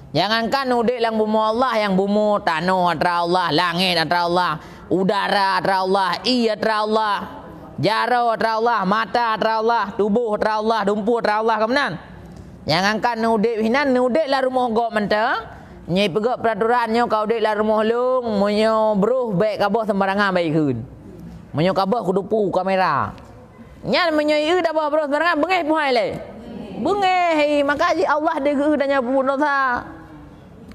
Jangankan udik lang bumu Allah yang bumu tanah atra Allah, langit atra Allah, udara atra Allah, atra Allah, jaro atra Allah, mata atra Allah, tubuh atra Allah, dumpu atra Allah kemenan. Jangankan udik hinan udik lah rumah gok mentah, nyai pegak peraturannya kau udik lah rumah lung, munyo bruh baik kabah sembarangan baik kun. Munyo kabah kudupu kamera. Nyan munyo dah bah bruh sembarangan bengeh puhai le. Bengeh makanya Allah dia danya bunuh dosa.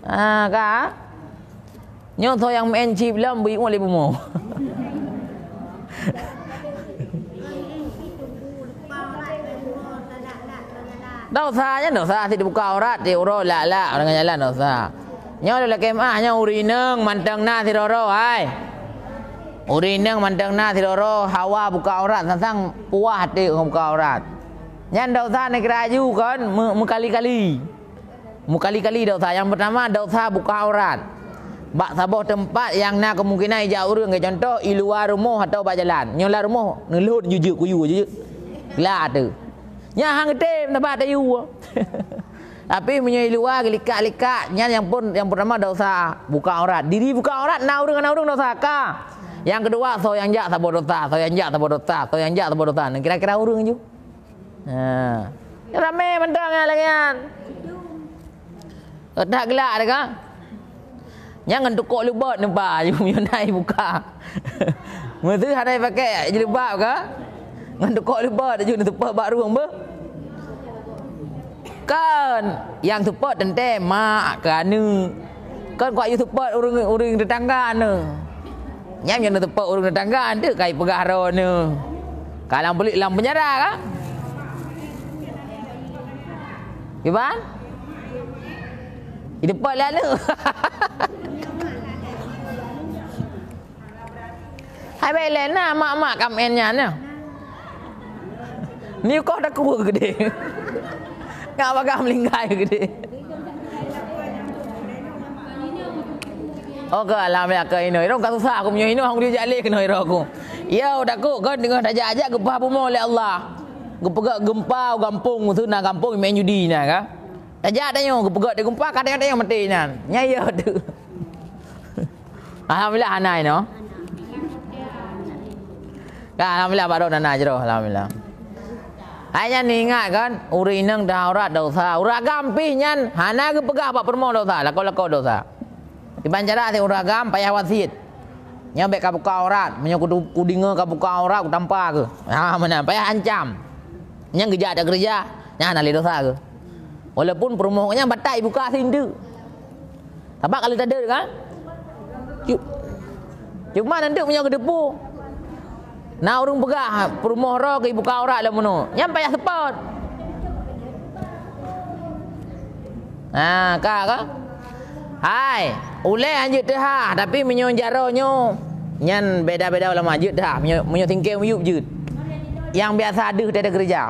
Ka nyo tho yang main chip lam bi oleh bumo. Dosa ti dibuka aurat ti uro la orang jalan dosa. Nyo le kemah nya urineng manteng na ti roro ai. Urineng manteng na ti roro hawa buka aurat sang puah ti buka aurat. Nyan dosa ni keraju kan mengkali-kali. Mukali-kali dosa. Yang pertama dosa buka aurat. Bak saboh tempat yang na kemungkinan ijak urang ke contoh i luar rumah atau bak jalan. Nyola rumah ngelut jujuk kuyu je. Lah tu. Nya hang tem tempat ayu. Tapi menyo i luar likat-likat nya yang pertama dosa buka aurat. Diri buka aurat na urang dosa ka. Yang kedua, so yang jak sabar dosa, so yang jak sabar dosa, so yang jak sabar dosa. Kira-kira urang je. Rame mentang lagi kan. Tak gelak dah kan. Jangan tukok lubot nampak you naik buka. Mesti hadai pakai jilbab ke? Ngan tukok lubot je nak tepak bak ruang ber. Kan yang tepak tente mak kerana kan kuat you tepak urang tetangga ne. Nyam yang nak tepak urang tetangga ande kai pegah ro ne. Kalau beli lam penjara ke? Gimana? Ini tepak lah ne. Hai baik lena mak-mak kamennya ne. Ni kau dah kuat gede. Ngak bakal melingkai gede. Oh ke alhamdulillah ke ini. Rong ka susah aku punya ini hang dia jalik kena ira aku. Ya udah aku kan dengar dah ajak gempa bumo oleh Allah. Gepegak gempa kampung tu nak kampung main judi nah ka. Ajak dah yo gepegak dia gempa kadang-kadang yang mati nah. Nyaya tu. Alhamdulillah anai no. Alhamdulillah baru nana jero alhamdulillah. Hanya ni ingat kan uri nang daurat dosa. Uragam pih nyan hana ke pegah pak permo dosa. Lako-lako dosa. Di Banjara ti uragam payah wasit. Nya bek ka buka aurat, menyo kudinga ka buka aurat ku tampa ke. Ha mana payah ancam. Nya geja ada kerja, nya hana le dosa ke. Walaupun permohnya batai buka sindu. Tapak kali tak ada kan? Cuma nanti punya ke depu. Nah urung pegah permoh ro ke buka aurat lah mono. Nya payah sepot. Kak. Hai, uleh anjut dah tapi menyo jaronyo nyan beda-beda ulama jut dah menyo tingkau muyup jut. Yang biasa ada dia ada kerja.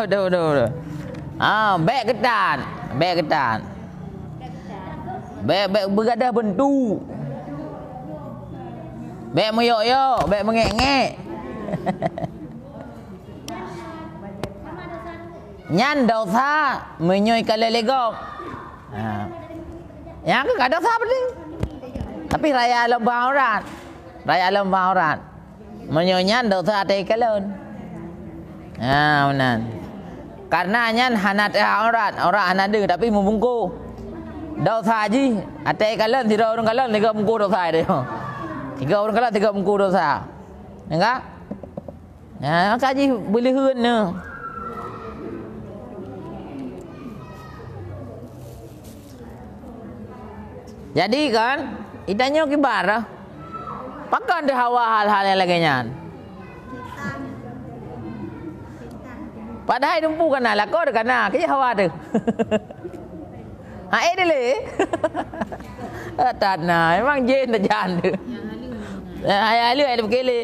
Udah. Beg ketan. Beg bergadah bentuk. Beg moyok-yok, beg mengek-ngek. Nyan dosa menyoi kala legok. Yang ke kada dosa penting. Tapi raya lembah aurat. Menyoi nyan dosa atai kalon. Benar. Karena nyan hanat aurat hana ada tapi membungku. Dosa haji atai kalon tidak orang kalon tiga bungku dosa dia. Tiga orang kalon tiga bungku dosa. Enggak? Ya, kaji boleh heun ne. Jadi kan, itanya kibar. Pakai ada hawa hal-hal yang lagi nyan. Padahal dumpu kana lah kau kana ke hawa tu. Ha dele. Tanah memang jen tak jan tu. Ai lu ada bekele.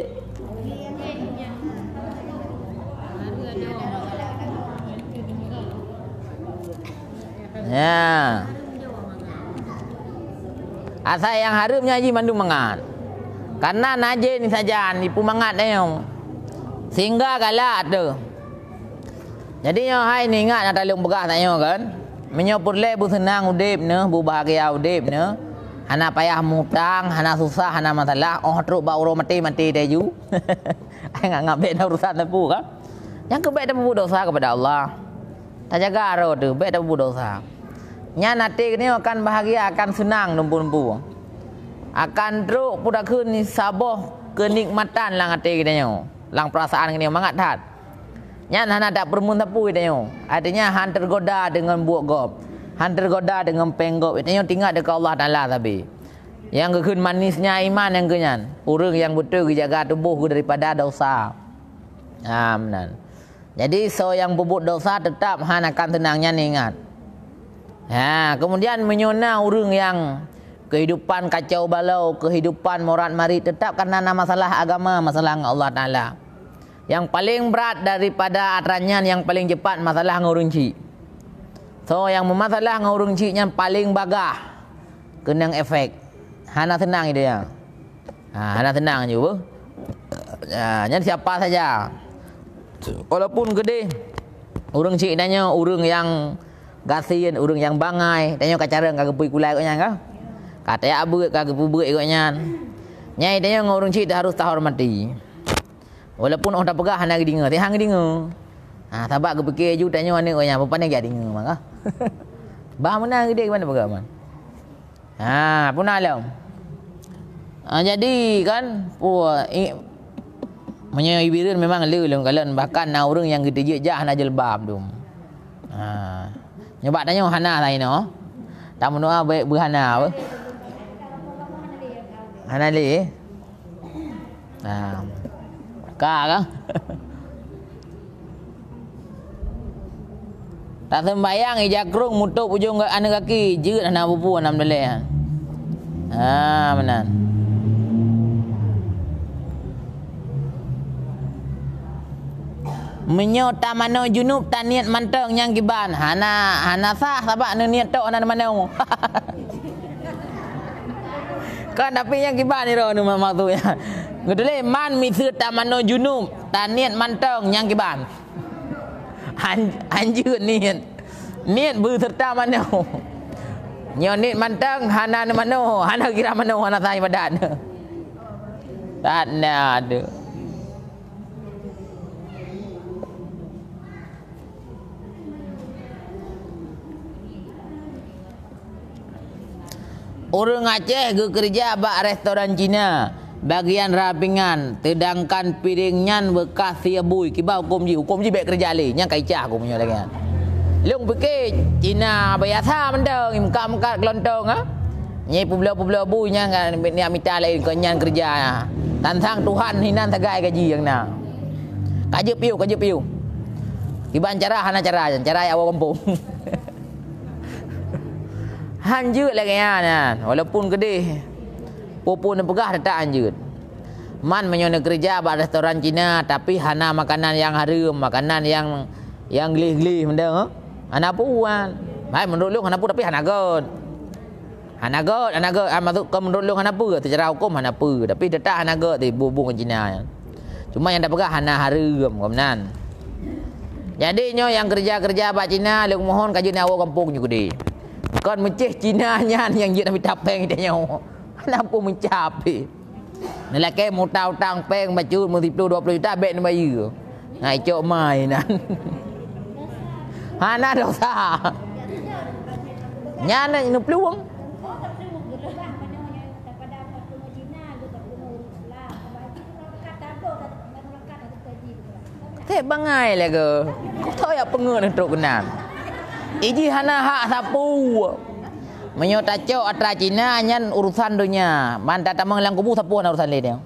Ya. Asal yang harumnya haji mandu mangat. Karena najin saja ni pumangat dia. Sehingga galak tu. Jadi yo hai ni ingat nak talung begah tanya kan. Menyo purle bu senang udip ne, bu bahagia udip ne. Hana payah mutang, hana susah, hana masalah. Oh teruk ba uro mati dia ju. Ai ngak bet urusan tepu kan. Yang kebet tepu dosa kepada Allah. Tak jaga ro tu, bet tepu dosa. Nya nanti ni akan bahagia, akan senang nempu-nempu. Akan teruk pudak keun ni saboh kenikmatan lang ati kita lang perasaan kita mangat hat. Nya hana tak permun tepu kita artinya han tergoda dengan buak gop. Han tergoda dengan penggop. Kita tinggal dekat Allah Taala tapi. Yang keun manisnya iman yang kenyan. Urang yang betul jaga tubuh daripada dosa. Benar. Jadi so yang bubut dosa tetap han akan tenangnya ingat. Kemudian menyona urang yang kehidupan kacau balau, kehidupan morat marit tetap karena masalah agama, masalah Allah Taala. Yang paling berat daripada aturannya yang paling cepat masalah ngurunci. So yang memasalah ngurunci yang paling bagah kenang efek. Hana tenang dia. Hana tenang juga. Yang siapa saja. Walaupun gede urang cik tanya urang yang gasian, urang yang bangai, tanya kacara kagak pui kulai koknya ka. Kata ya abu kagak pubuk koknya. Nyai tanya ngurang cik dah harus tahormati. Walaupun orang tak pegah hang dinga, teh hang dinga. Ha tabak ke fikir ju tanya mana koknya, apa ni gak dinga maka. Bah mana gede mana pegah man. Ha punah lam. Jadi kan menyai birin memang lelum kalian bahkan na urang yang gede je jah na jelbab tu. Ha. Nyoba tanya hana lain no. Tak menua baik berhana apa? Hana le. Ha. Ka. Tak sembayang ijakrung mutuk ujung anak kaki jeut anak pupu anam dale. Ha menan. Menyota mano junub tan niat manteng yang giban. Hana sah sabak nu niat tok ana mano. Kan tapi yang giban ni ro nu maksudnya. Ngedele man misir ta mano junub tan niat manteng yang giban. Anjut niat. Niat berserta mano. Nyo niat manteng hana mano, hana kira mano hana sai badan. Tak ada. Orang Aceh ke kerja bak restoran Cina bagian rapingan sedangkan piringnya bekas siabui kibau hukum ji baik kerja le nya kaicah hukumnya lagi lung fikir Cina biasa mendeng muka kelontong ah nyai publa bui nya ni amita lain kenyan kerja tantang Tuhan hinan tagai gaji yang na kaje piu kiban cara hana cara awak kampung hanjut lagi ya, walaupun gede, pupun pegah tak hanjut. Man menyona kerja bar restoran Cina, tapi hana makanan yang harum, makanan yang gelih-gelih mendeng. Hana puan, baik menurut lu hana pu tapi hana god. Masuk ke menurut lu hana pu, secara hukum hana pu, tapi tetap hana god di bubung Cina. Cuma yang tak pegah hana harum, kemenan. Jadi nyo yang kerja bak Cina, lu mohon kaji awak kampung juga deh. Kon menceh Cina nyan yang dia nak tapeng dia nyawa. Kenapa mencapai? Nelake mau tahu tang peng baju mau 10-20 juta bet nak bayar. Ngai cok mainan. Hana dosa. Nyana ini peluang. Teh bangai lagi. Kau tahu ya pengen untuk kenan. Iji hana hak sapu. Menyota cok atra Cina nyan urusan dunia. Man tak menglang kubu sapu urusan le dia.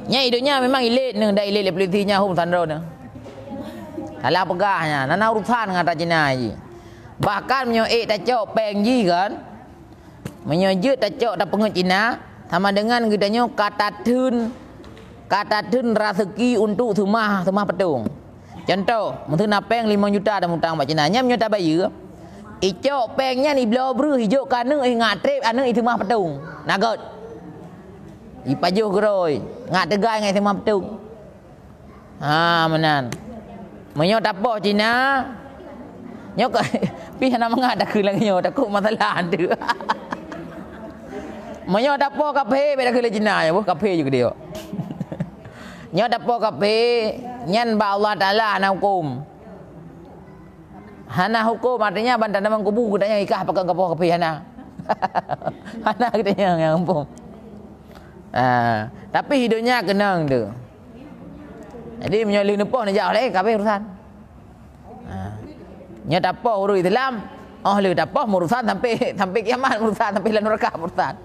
Nya hidupnya memang ilit nang dak ilit polisinya hum sandro ne. Salah pegahnya nana urusan ngata Cina ji. Bahkan menyo tak cok peng ji kan. Menyo je tak cok tak pengut Cina sama dengan gidanya kata tun rezeki untuk rumah petung. Contoh, mungkin napeng 5 juta dah mutang mak Cina. Nyam juta bayar. Icok pengnya ni blau bru hijau kaneng ngatrip aneng itu mah petung. Nagot. Ipajuh geroi. Ngat tegai ngai semua petung. Ha menan. Menyo tapoh Cina. Nyok pi hana mengat dak lagi nyo takut masalah tu. Menyo tapoh kape beda ke Cina ya, kape juga dia. Nyo dapo kape nyan ba Allah Taala hana hukum. Hana hukum artinya bantan namang kubu kudanya ikah pakai kapo kape hana. Hana katanya yang hukum. Tapi hidupnya kenang tu. Jadi menyolih nepoh ni jauh lagi kape urusan. Nyo dapo urus Islam, le dapo urusan sampai kiamat urusan sampai lan neraka urusan.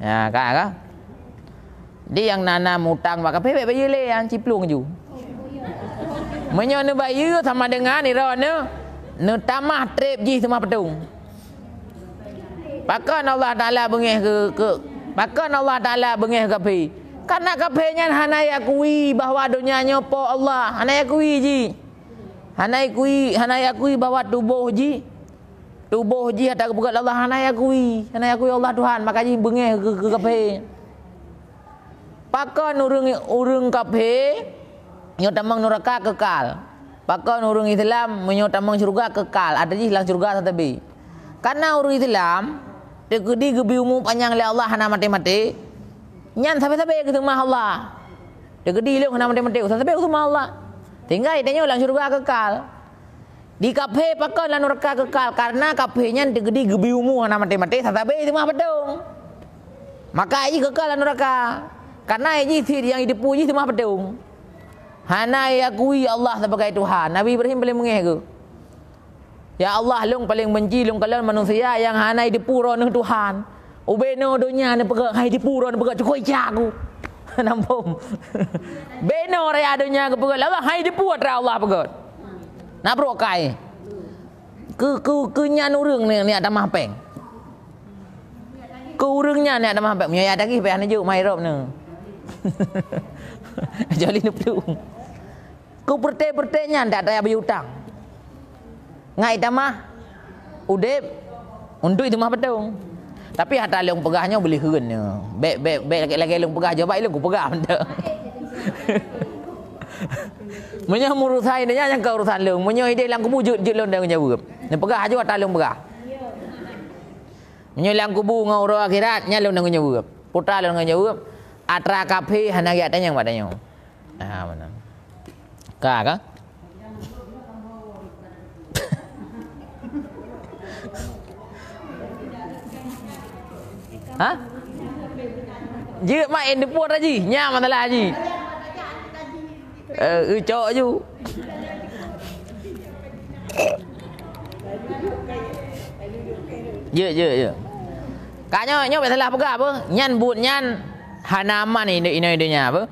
Ya, kak. Dia yang nanam hutang maka pebek bayar le yang ciplung ju. Menyo ne bayar sama dengan ni ro ne tamah trip ji semua petung. Pakan Allah Taala bengih ke pakan Allah Taala bengih kape. Karena kapenya hana yakui bahwa dunianya po Allah, hana yakui ji. Hana yakui bahwa tubuh ji ada kebukat Allah hana yakui Allah Tuhan, maka ji bengih ke kape. Pakan urung kape Nyo tamang neraka kekal. Pakon urang Islam menyo tamang syurga kekal. Ada ji lang syurga tetapi. Karena urang Islam dekedi gebi umum panjang le Allah hana mati-mati. Nyan sampai-sampai ke rumah Allah. Dekedi le hana mati-mati sampai ke rumah Allah. Tinggal itanya lang syurga kekal. Di kafe pakon lan neraka kekal karena kafenya dekedi gebi umum hana mati-mati sampai itu mah pedung. Maka ini kekal lan neraka. Karena ini yang dipuji itu mah pedung. Hana yakui Allah sebagai Tuhan. Nabi Ibrahim paling mengeh ke. Ya Allah, long paling benci long kalian manusia yang hana dipura dengan Tuhan. Ubeno dunia ni pegak hai dipura ni pegak cukup jago. Nampum. Beno raya dunia ke pegak Allah hai dipura tra Allah pegak. Nak pro kai. Ke nyan urang ni ada mah peng. Ke urangnya ni ada mah peng. Menyaya lagi pe hana juk mai rop ni. Jali ni pelung. Ku perte-pertenya ndak ada berhutang. Ngai tamah udep untuk itu mah pedung. Tapi hata leung pegahnya boleh heun nya. Bek lagi leung pegah jawab leung ku pegah benda. Munyo urusan dia yang ke urusan leung. Munyo ide lang kubu jut leung dah jawab. Ni pegah juga hata leung pegah. Munyo lang kubu ngau ro akhirat nya leung dah jawab. Putra leung jawab. Atra kafe hana ya tanya badanya. Ah mana. Ka. Ha? Dia main depan haji, nya masalah haji. Cok ju. Je. Kanyo nyo salah pegah apa? Nyan but nyan hana aman ini dunia apa?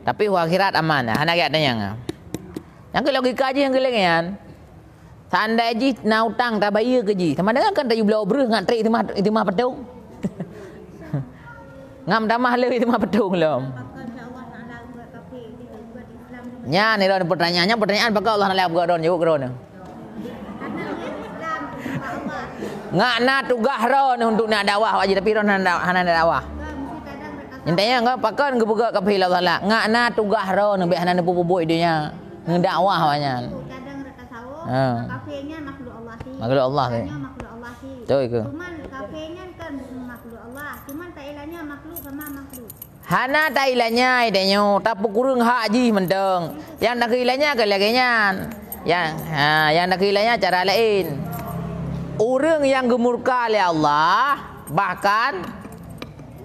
Tapi akhirat aman. Hana gat yang. Yang ke logika je yang kelengan. Tanda ji na utang ta bayar ke ji. Sama dengan kan tayu belau breh ngan trik itu mah pedung. Ngam damah le itu mah pedung lom. Nya ni don pertanyaan apakah Allah nak buat don jawab don. Ngak na tugah ron untuk nak dakwah wajib tapi ron hana dakwah. Intanya enggak pakan ke buka kafe Allah Taala. Ngak na tugah ron be hana pupu-pupu idenya. Ngedakwah banyak. Kafenya makhluk Allah sih. Makhluk Allah sih. Makhluk Allah sih. Betul ke? Cuman kafenya kan makhluk Allah. Cuman tailanya makhluk sama makhluk. Hana tailanya idenya tapi kurang haji menteng. Yang nak ilanya ke laginya. Yang nak ilanya cara lain. Orang yang gemurka oleh Allah bahkan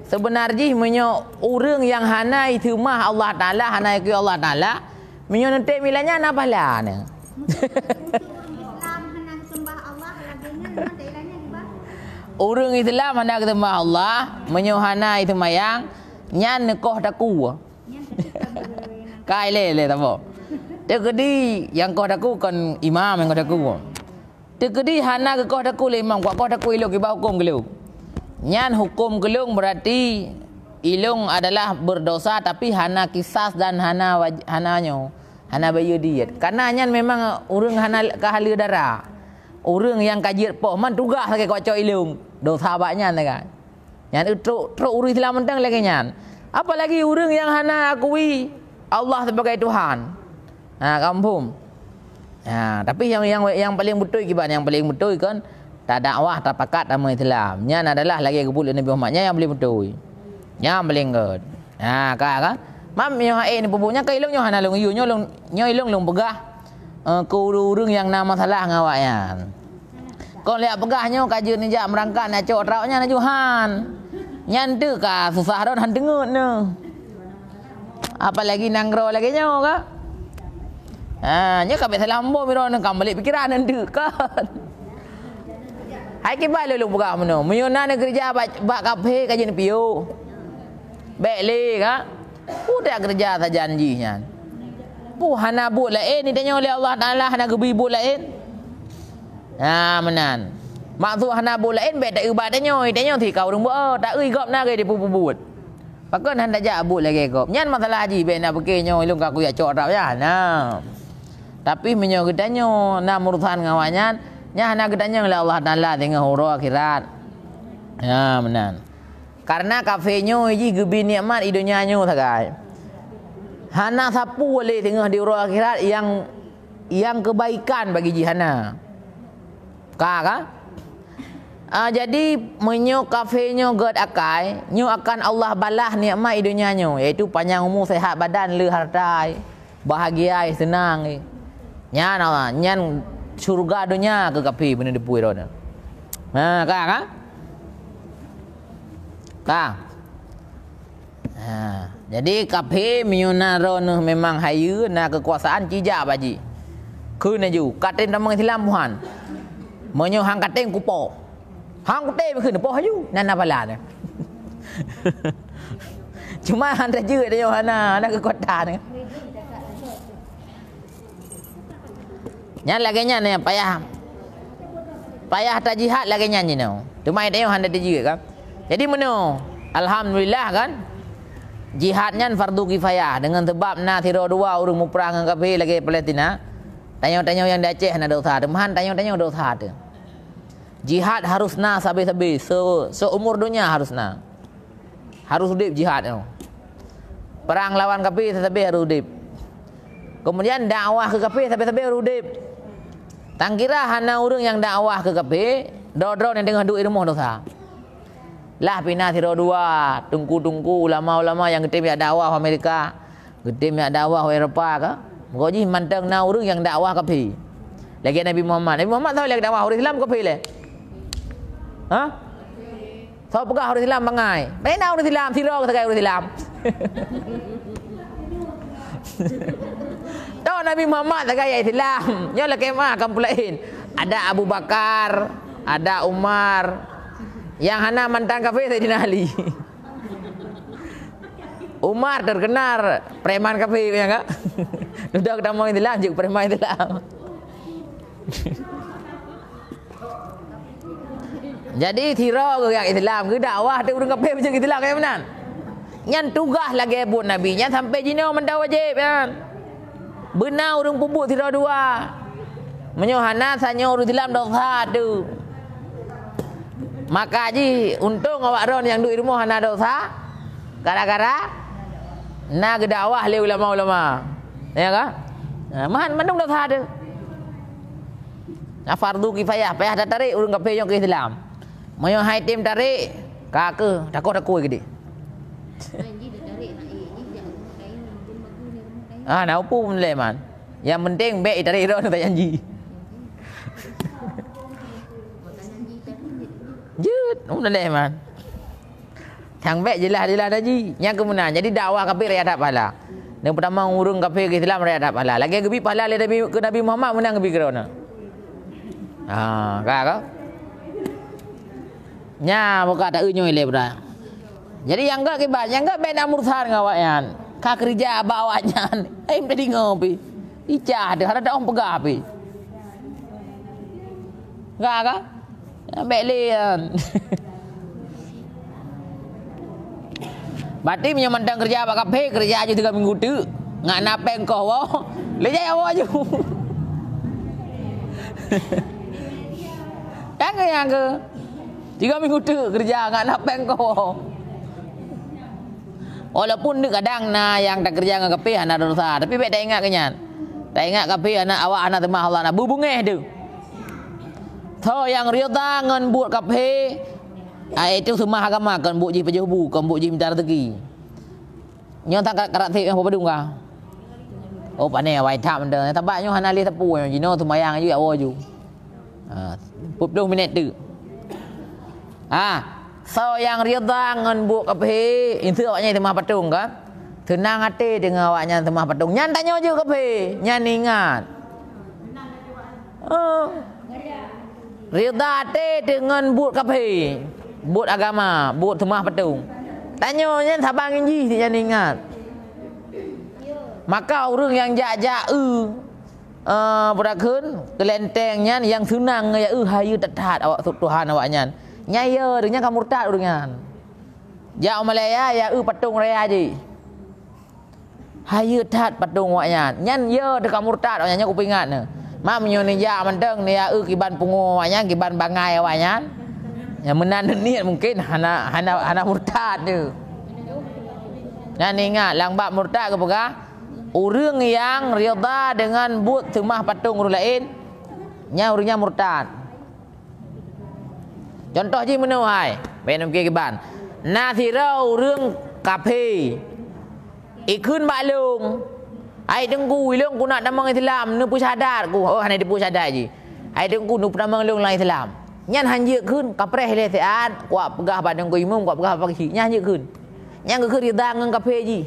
sebenarnya menyo orang yang hana itu mah Allah Taala hana itu Allah Taala menyo nanti milanya apa lah ni. Orang Islam hana ketembah Allah menyuhana itu mayang nyan nekoh daku. Kai le tabo. Tekedi yang koh daku kan imam yang koh daku. Tekedi hana ke koh daku le imam koh daku ilung ke hukum gelung. Nyan hukum gelung berarti ilung adalah berdosa tapi hana kisas dan hana bayar diet. Karena nyan memang urang hana kahali darah. Urang yang kajiat poh man tugas lagi kocok ilung. Dosa banyak kan. Nyan truk urang Islam mentang lagi nyan. Apalagi urang yang hana akui Allah sebagai Tuhan. Kampung. Tapi yang paling betul kiban yang paling betul kan tak dakwah tak pakat sama Islam. Nyan adalah lagi kebul Nabi Muhammadnya yang paling betul. Yang paling good. Kan? Mam yo ni pupunya ke ilung yo hana lung yu nyo ilung pegah ku urang yang nama salah ngawaknya. Kau lihat pegahnya kajian ni jak merangkak nak cok rauknya na Johan. Nyan tu ka susah don han dengut ne. Apalagi nanggro lagi nyo ka. Nya ka bet lambo miro ne kam balik pikiran nanti kan. Hai ke balik lu pegah meno. Menyona ne kerja bak kafe kajian piu. Baik le ka. Udah kerja tak janjinya. Hana buat lain ni tanya oleh Allah Taala hana gebi buat lain. Menan. Maksud hana buat lain bet tak ibadahnya tanya ti kau rung buat tak gop na ke di buat. Pakon handa ja buat lagi gop. Nyan masalah haji bet nak pakainya ilung aku ya cok rap ya. Tapi menyo gedanya na urusan ngawanyan nya hana gedanya oleh Allah Taala tengah huru akhirat. Menan. Karena kafenya ji gebi nikmat idunya nyo sagai. Hana sapu boleh tengah di urang akhirat yang kebaikan bagi jihana. Ka? Jadi menyo kafenyo god akai, nyo akan Allah balah nikmat dunia nyo, iaitu panjang umur, sehat badan, le harta, bahagia, senang. Nyan surga dunia ke kapi benda depui ro. Ka? Jadi kapi miyunaro memang hayu na kekuasaan cijak baji. Ku naju katen tamang Islam Tuhan. Menyo hang katen kupo. Hang kutem ke poh hayu nana bala. Cuma hang raja dia hana kekuatan. Nyan lagi nyan payah ta jihad lagi nyan ni no. Cuma dia hang ada juga kan. Jadi meno alhamdulillah kan. Jihad nyan fardu kifayah dengan sebab na tiro dua urang mu perang dengan kafir lagi Palestina. Tanya-tanya yang di Aceh na dosa, demahan tanya-tanya dosa tu. Jihad harus na sabi-sabi, seumur dunia harus na. Harus udip jihad tu. Perang lawan kafir sabi harus udip. Kemudian dakwah ke kafir sabi-sabi harus udip. Tangkira hana urang yang dakwah ke kafir, dodro yang tengah duk ilmu dosa. Lah pina tiro dua, tungku-tungku ulama-ulama yang gede miak dakwah Amerika, gede miak dakwah Eropah ke. Moga mantang na urang yang dakwah kafir. Lagi Nabi Muhammad tahu lagi dakwah orang Islam kafir le. Ha? So pegah orang Islam bangai. Bena orang Islam tiro ke orang Islam. Tahu Nabi Muhammad sebagai Islam. Nyo lah kemah kampung lain. Ada Abu Bakar, ada Umar. Yang hana mantan kafir Sayyidina Ali. Umar terkenal preman kafir ya enggak? Sudah ketemu Islam juga preman Islam. Jadi tiro ke yang Islam ke dakwah tu urang kafir macam Islam kayak mana? Nyan tugas lagi buat Nabi, nyan sampai jino menda wajib kan. Benar urang pupuk tiro dua. Menyohana sanyo urang Islam dosa tu. Maka ji untung awak ron yang duk ilmu hana dosa gara-gara na gedakwah le ulama-ulama. Ya kan? Man mandung dosa tu. Fardu kifayah payah dah tarik urang kafir yang ke Islam. Mayo hai tim tarik ka ke takut-takut gede. Nak upu pun boleh man. Yang penting baik tarik ron tak janji. Jut, boleh man. Yang baik jelas haji. Yang kemudian jadi dakwah kafir raya dapat pahala. Yang pertama urung kafir ke Islam raya dapat pahala. Lagi gebi pahala ke Nabi Muhammad menang gebi kerana. Kau. Nya buka tak unyu ile bra. Jadi yang enggak kibat, yang enggak beda mursan ngawaknya. Ka kerja bawanya. Tadi ngopi. Icah ada ada orang pegah api. Enggak kah? Baik lian. Berarti menyamantang kerja apa kape kerja aja 3 minggu tu. Ngak napeng kau wah. Lejai awak aja. Kan ke yang ke 3 minggu tu kerja ngak napeng kau. Walaupun ni kadang na yang tak kerja dengan kape anak dosa, tapi baik tak ingat kenyan. Tak ingat kape anak awak anak temah Allah nak bubungeh tu. So yang rida ngan buat kafe itu semua agama kan buat ji pejubu kan buat ji minta rezeki. Nyo tak karakter yang apa dung ka? Oh pane awai tak benda. Tabak nyo hanali tepu jino sembayang ju awo ju. 10 minit tu. So yang rida ngan buat kafe itu awaknya temah patung ka? Tenang hati dengan awaknya temah patung. Nyan tanya je kafe, nyan ingat. Rida hati dengan buat kafe, buat agama, buat temah patung. Tanya sabang inji dia ingat. Maka orang yang jak-jak berakun kelentengnya yang senang ya hayu tetat awak Tuhan awaknya. Nyaya dengan kamu murtad orangnya. Jak Malaya ya patung raya je. Hayu tat patung awaknya. Nyan ya dekat murtad awaknya aku ingat ne. Mam nyo ni ya mendeng ni ya kiban pungu awaknya kiban bangai awaknya. Yang menan niat mungkin hana murtad tu. Dan ingat lang bab murtad ke pegah Orang yang rida dengan buat sembah patung orang lain, nya orangnya murtad. Contoh je mana hai? Baik nak ke ban. Nasira orang kafe. Ikun baklung. Ai dengku ilung ku nak damang Islam, nu pu syahadat ku. Oh hanai dia pu syahadat je. Ai dengku nu damang lung lai Islam. Nyan hanje kun kapreh le seat, kuat pegah badang ku imam, kuat pegah pagi. Nyan hanje kun. Nyan ke rida ngang kafe je.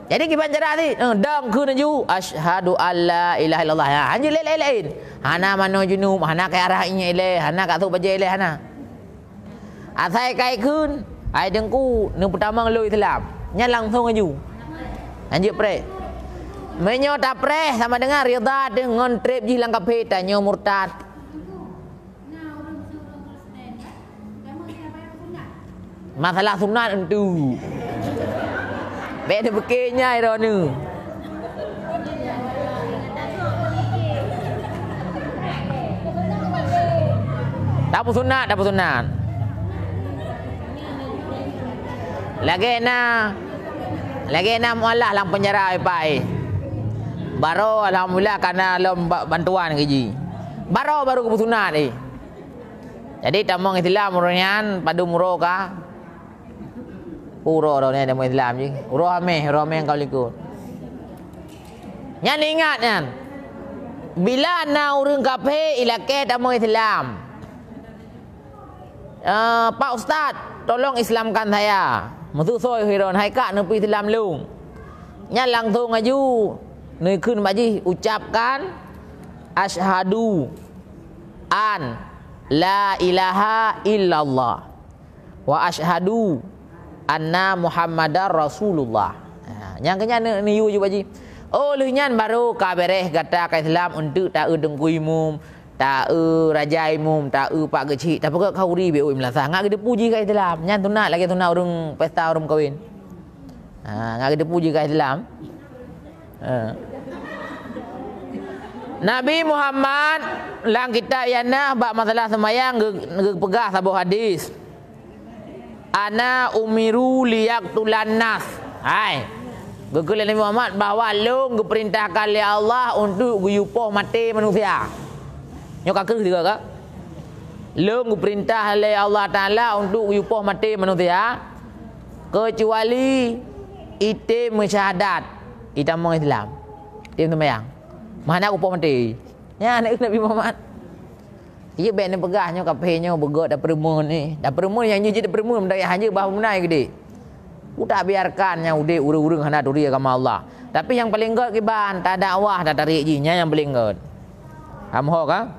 Jadi kiban cara ni, dang kun ju asyhadu alla ilaha illallah. Ha hanje lain. Hana mano junub, hana ke arah inya ile, hana ka tu baje ile hana. Asai kai kun, ai dengku nu pertama lu Islam. Nya langsung aju. Anjir pre. Menyo tak pre sama dengan rida dengan trip ji lang kafe tanyo murtad. Masalah sunat entu. Bek dia bekenya iro nu. Dapat sunat. Lagi na mualah lang penjara pai. Baru alhamdulillah karena lom bantuan gaji. Baru ke sunat ni. Jadi tamang Islam murnian padu muro ka. Uro dah ni ada Islam je. Uro ame kau likut. Nyan ingat nyan. Bila na urang kafe ilake tamang Islam. Pak Ustaz, tolong Islamkan saya. Maksud soi hiron hai kak nepi Islam lung. Nya langsung aju ni kun baji ucapkan asyhadu an la ilaha illallah wa asyhadu anna Muhammadar Rasulullah. Yang kenya ni yu baji. Oh lehnya baru ka bereh kata ka Islam untuk ta dengku imum, ta raja imum, ta pak kecil. Tapi kau ri be melasa ngak dia puji ka Islam. Nyan tunat lagi tunat urang pesta urang kahwin. Ngak dia puji ka Islam. Nabi Muhammad lang kita yana bab masalah semayang pegah sabuh hadis. Ana umiru liyaqtulan nas. Hai. Gegel Nabi Muhammad bahawa long diperintahkan oleh Allah untuk guyupoh mati manusia. Nyo kakek juga kak. Long diperintah oleh Allah Taala untuk guyupoh mati manusia kecuali itim syahadat, itim Islam. Itim sembahyang. Mana upoh mati. Ya anak Nabi Muhammad. Ia ben pegahnya kapenya begot dah permun ni. Dah permun yang jadi permun dari hanya bahu menai gede. Udah biarkannya udah urung-urung hendak duri agama Allah. Tapi yang paling god kiban tak dakwah tak tarik jinya yang paling god. Hamho ka?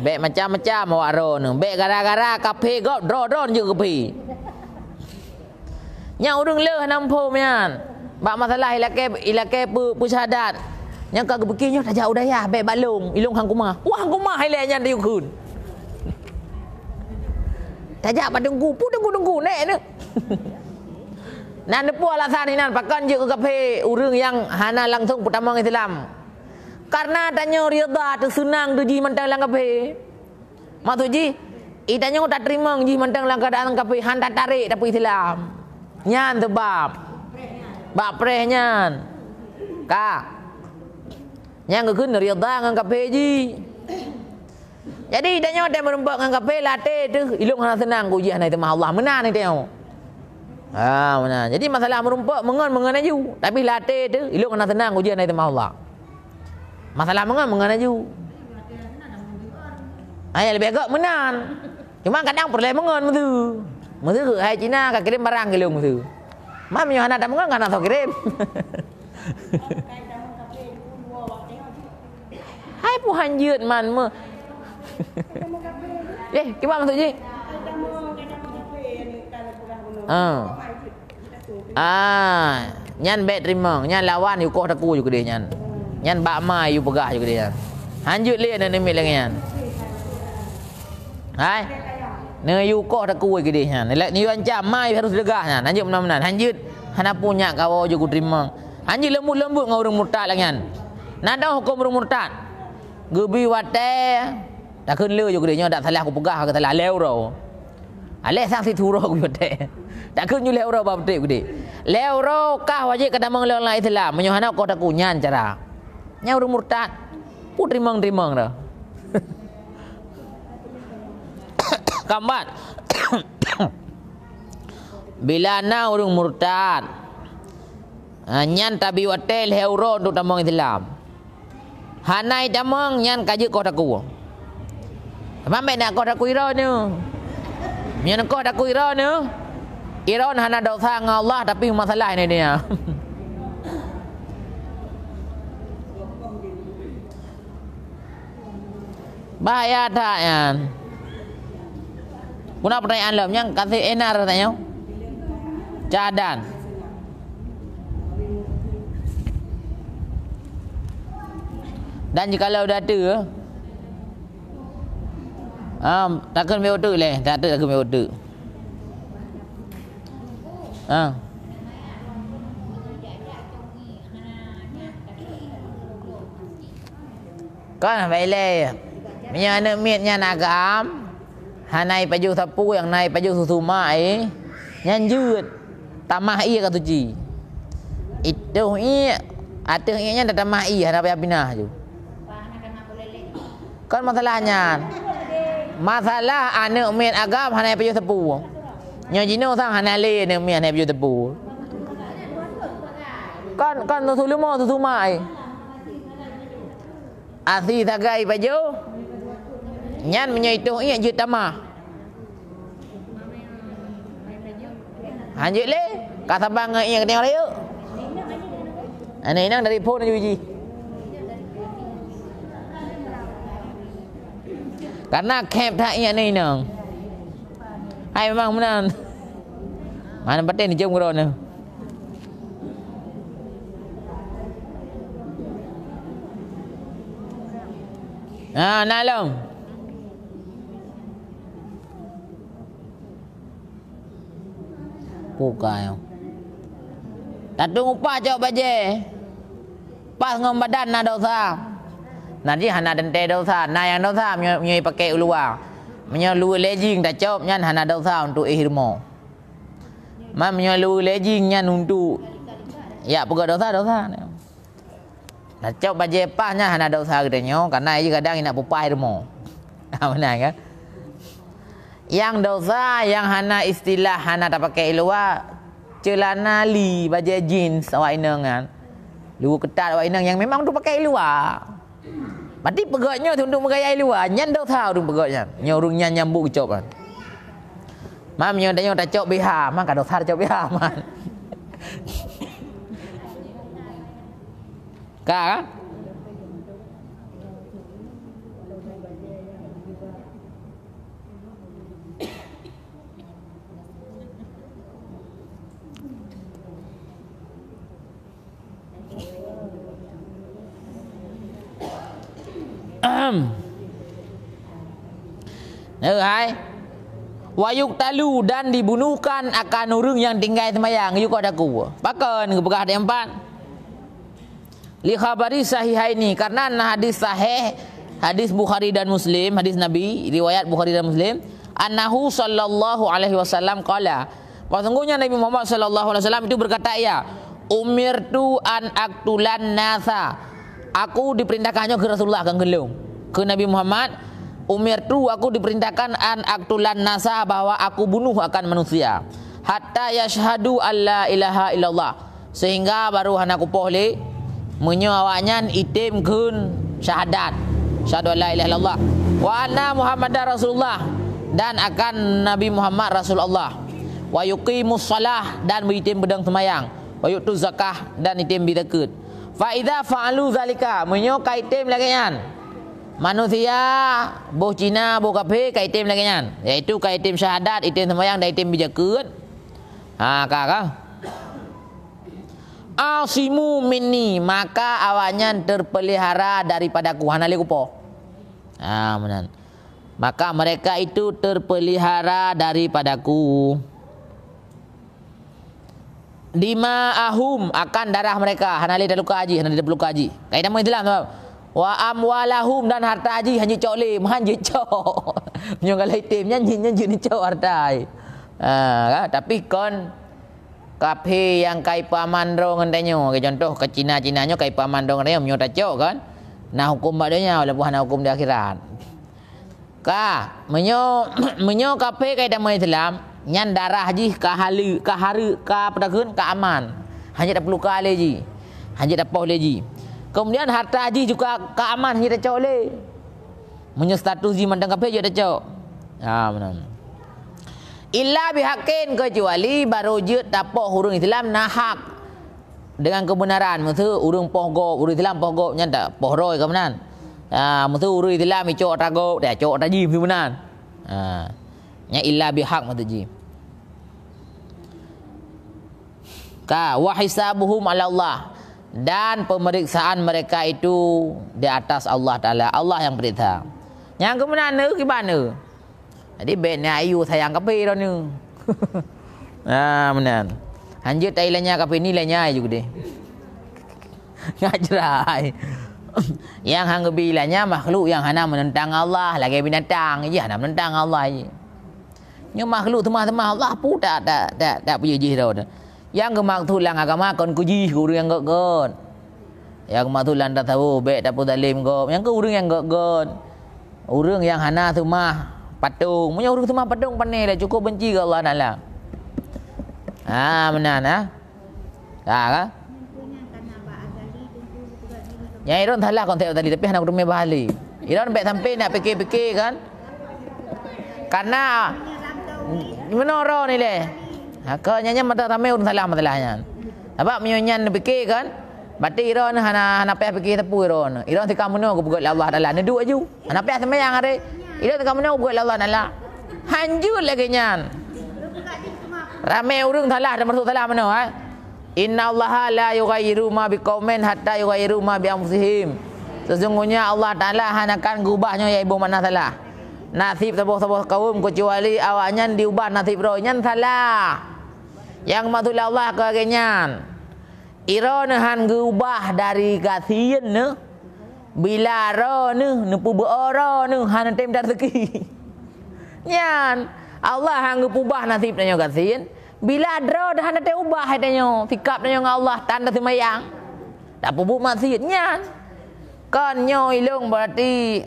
Bek macam-macam awak ron. Bek gara-gara kafe god dron je kafe. Nya urung leh nampo mian. Bak masalah ilake pu syahadat. Yang kak begini tak jauh dah ya, bek balung, ilung hang kumah. Wah hang kumah hilangnya dia kun. Tak jauh padengku, dengku nek ne. Nan depu alasan ini nan pakan je ke kafe urang yang hana langsung pertama Islam. Karena tanya rida tu senang tu ji mentang lang kafe. Maksud ji, itanya tak terima ji mentang lang keadaan kafe han tak tarik tapi Islam. Nyan sebab. Bab prehnya. Ka. Yang ke rida ngan kafe ji. Jadi danyo dia merempak ngan kafe latih tu ilung hana senang ku ji hanai temah Allah menan ni tengok. Mana. Jadi masalah merumpak mengan aju. Tapi latih tu ilung hana senang ku ji hanai temah Allah. Masalah mengan aju. Ai lebih agak menan. Cuma kadang perlu mengan tu. Mesti ke hai Cina ka kirim barang ke lung tu. Mam yo hana tak mengan kan tak kirim. Hai pu hanjut man me. Kiba maksud je? Nyan bet terima, nyan lawan yu koh taku juga dia nyan. Nyan bak mai yu pegah juga dia. Hanjut le dan nemit lagi nyan. Hai. Ne yu koh taku juga dia nyan. Ni yu ancam mai harus degah nyan. Hanjut menan-menan. Hanjut hana punya kawo juga terima. Hanjut lembut-lembut ngau urang murtad lagi nyan. Nada hukum urang murtad. Gebi wate tak kun le juga dia nyan dak salah aku pegah ke salah lew ro. Aleh sang si turo ku betek. Tak kun nyuleh ora ba betek ku dik. Leuro kah wajib kada mengelong la Islam. Menyohana kau tak kunyan cara. Nya urang murtad. Putri mang dah. Kambat. Bila na urang murtad. Nyan tabi watel heuro untuk tamang Islam. Hanai tamang nyan kaje kau tak ku. Mamai nak kau tak ku ira ni. Nyan kau tak ku ira ni. Iron hana dosa dengan Allah tapi masalah ini dia. Bahaya tak ya? Kuna pertanyaan lem yang kasih enar tanya. Cadan. Dan jika lo dah tu, takkan beotu leh, tak tu takkan beotu. Kan baile. Nya anak miet nya nagam. Hanai baju sapu yang naik baju susu mai. Nyan jut. Tamah ia kata ji. Itu ia atau ia nya dah tamah ia hana payah pinah je. Kan masalahnya. Masalah anak miet agam hanai baju sapu. Nyo jino sang hanale ne mian heb yo tepu. Kan tu limo tu mai. Asi tagai baju. Nyan menyitu ia je tamah. Hanjut le, kata bang ia ketengok dia. Ane nang dari phone ju ji. Karena camp tak ia ni nang. Hai memang benar. Mana paten ni jom gero ni. Nalong. Pukai. Tatung upah jauh baje. Pas ngom badan na dosa. Nanti hana dente dosa, na yang dosa menyoi pakai uluang. Menyalu lejing tak cop nyan hana dosa untuk ihirmo. Menyalu lejing nyan untuk ya pegak dosa. Tak cop baje pahnya hana dosa gedenya karena ia kadang nak pupai ihirmo. Benar kan? Yang dosa yang hana istilah hana tak pakai luar celana li baje jeans awak inang kan. Lu ketat awak inang yang memang tu pakai luar. Berarti pegaknya tu untuk bergaya luar. Nyan dah tahu tu pegaknya. Nyorung nyan nyambuk cop kan. Mam nyo tanya tak cop BH, mak kada sar cop BH man. Ka? Hai. Wayuk talu dan dibunuhkan akan orang yang tinggal sembahyang yuk ada ku. Pakan kebegah ada empat. Li khabari sahihaini karena hadis sahih hadis Bukhari dan Muslim, hadis Nabi riwayat Bukhari dan Muslim, annahu sallallahu alaihi wasallam qala. Sesungguhnya Nabi Muhammad sallallahu alaihi wasallam itu berkata ya, umirtu an aktulan nasa. Aku diperintahkannya ke Rasulullah kan gelung. Ke Nabi Muhammad, umirtu aku diperintahkan an aktulan nasa bahwa aku bunuh akan manusia. Hatta yashhadu alla ilaha illallah. Sehingga baru hanaku pohle menyawanya itim kun syahadat. Syahadu alla ilaha illallah. Wa anna Muhammadar Rasulullah dan akan Nabi Muhammad Rasulullah. Wa yuqimus shalah dan beritim pedang sembahyang. Wa yu'tu zakah dan itim bidakut. Fa idza fa'alu zalika menyo kaitim lagi nyan. Manusia boh Cina boh kafir kaitim lagi nyan. Iaitu kaitim syahadat, itim sembahyang dan itim bidakut. Kakak. Asimu minni maka awaknya terpelihara daripadaku hanali kupo. Benar. Maka mereka itu terpelihara daripadaku. Dima ahum akan darah mereka hanali daluka haji hanali daluka haji. Kaidah mau Islam sebab Wa amwalahum dan harta haji hanya cok le, hanya cok. Nyo kalau tim nyanyi ni cok harta. Tapi kon kape yang kai paman ro ngendanyo, ke contoh ke Cina-Cinanyo kai paman ro ngendanyo nyo ta cok kan. Nah hukum badanya walaupun hana hukum di akhirat. Menyo kape kai damai Islam, nyan darah haji ka halu ka haru ka pedagun ka aman. Hanya tak perlu ka leji. Hanya tak poh leji. Kemudian harta haji juga keaman hanya cok le. Menyo status di mandang kape je cok. Benar. Illa bihaqqin kecuali baru je tapok hurung Islam nahak dengan kebenaran. Maksud urung pohgo, urung Islam pohgo nya tak pohroi ke benan. Maksud urung Islam cok rago, dah cok taji benan. Nya illa bihaq maksud ji. Ka wa hisabuhum ala Allah. Dan pemeriksaan mereka itu di atas Allah Ta'ala. Allah yang perintah. Yang kemana gimana? Jadi betnya ayu sayang kape dah ni. Benar. Hanjut Thailandnya kape ni lainnya juga deh. Ngajarai. Yang hang bilanya makhluk yang hana menentang Allah, lagi binatang je hana menentang Allah je. Nyo makhluk temah-temah Allah pun tak punya jih dah. Yang gemak tulang agama kon kuji guru yang gok. Yang gemak tulang tak tahu bet tak pun dalim gok. Yang ke urang yang gok. Urang yang hana tu mah patung. Punya urang tu mah patung pandai dah cukup benci ke Allah Taala. Benar kan? Yang Iron salah konsep tadi tapi hana kurang bahali. Iron bet sampai nak fikir-fikir kan? Karena menoro ni leh. Kanya mata tamai urang salah masalahnya. Sebab menyanyan fikir kan? Berarti Iron hana payah fikir tepu Iron. Iron tikam meno ku buat Allah Taala. Neduk aju. Hana payah sembahyang hari. Iron tikam meno buat Allah Taala. Hanjur lagi nyan. Ramai urang salah dan masuk salah meno Inna Allah la yughayyiru ma biqaumin hatta yughayyiru ma bi anfusihim. Sesungguhnya Allah Taala hanakan gubahnya ya ibu mana salah. Nasib sebuah kaum kecuali awaknya diubah nasib roh nyan salah. Yang maksudnya Allah keagenyan. Ironahan gubah dari kasien ne. Bila roh ne nepu beoro ne han tem dar rezeki. Nyan Allah hang ubah nasib nyo kasien. Bila roh dah hendak ubah hadanyo, sikap nyo dengan Allah tanda semayang. Tak pubuk maksiat nyan. Kan nyo ilung berarti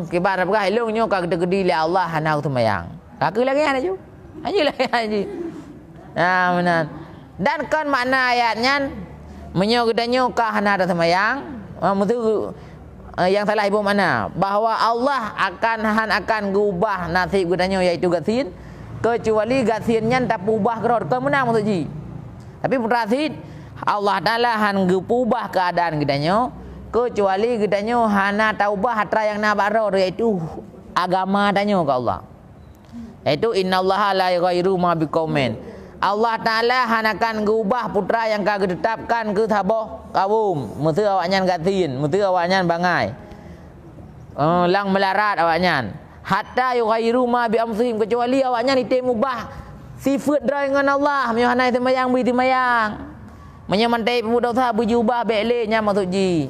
kibar apa ilung nyo ka gede-gede li Allah hanau semayang. Kaki lagi ana ju. Haji lagi haji. Benar. Dan kan makna ayatnya menyo gedanyo ka hana ada semayang. Maksud yang salah ibu mana? Bahawa Allah akan gubah nasib gedanyo iaitu gasin. Kecuali gasiannya tak ubah kerod ke menang maksud ji. Tapi perasid Allah Taala han gupubah keadaan gedanyo kecuali gedanyo hana taubah hatra yang nak baror iaitu agama danyo ke Allah. Iaitu innallaha la yughayyiru ma biqaumin. Allah Taala hanakan gubah putra yang ka ditetapkan ke taboh kaum. Mesti awaknya gasin, mesti awaknya bangai. Lang melarat awaknya. Hatta yughayyiru ma bi anfusihim kecuali awaknya nitem ubah sifat dengan Allah menyo hanai semayang bi semayang menyo mantai dosa berjubah belenya maksud ji.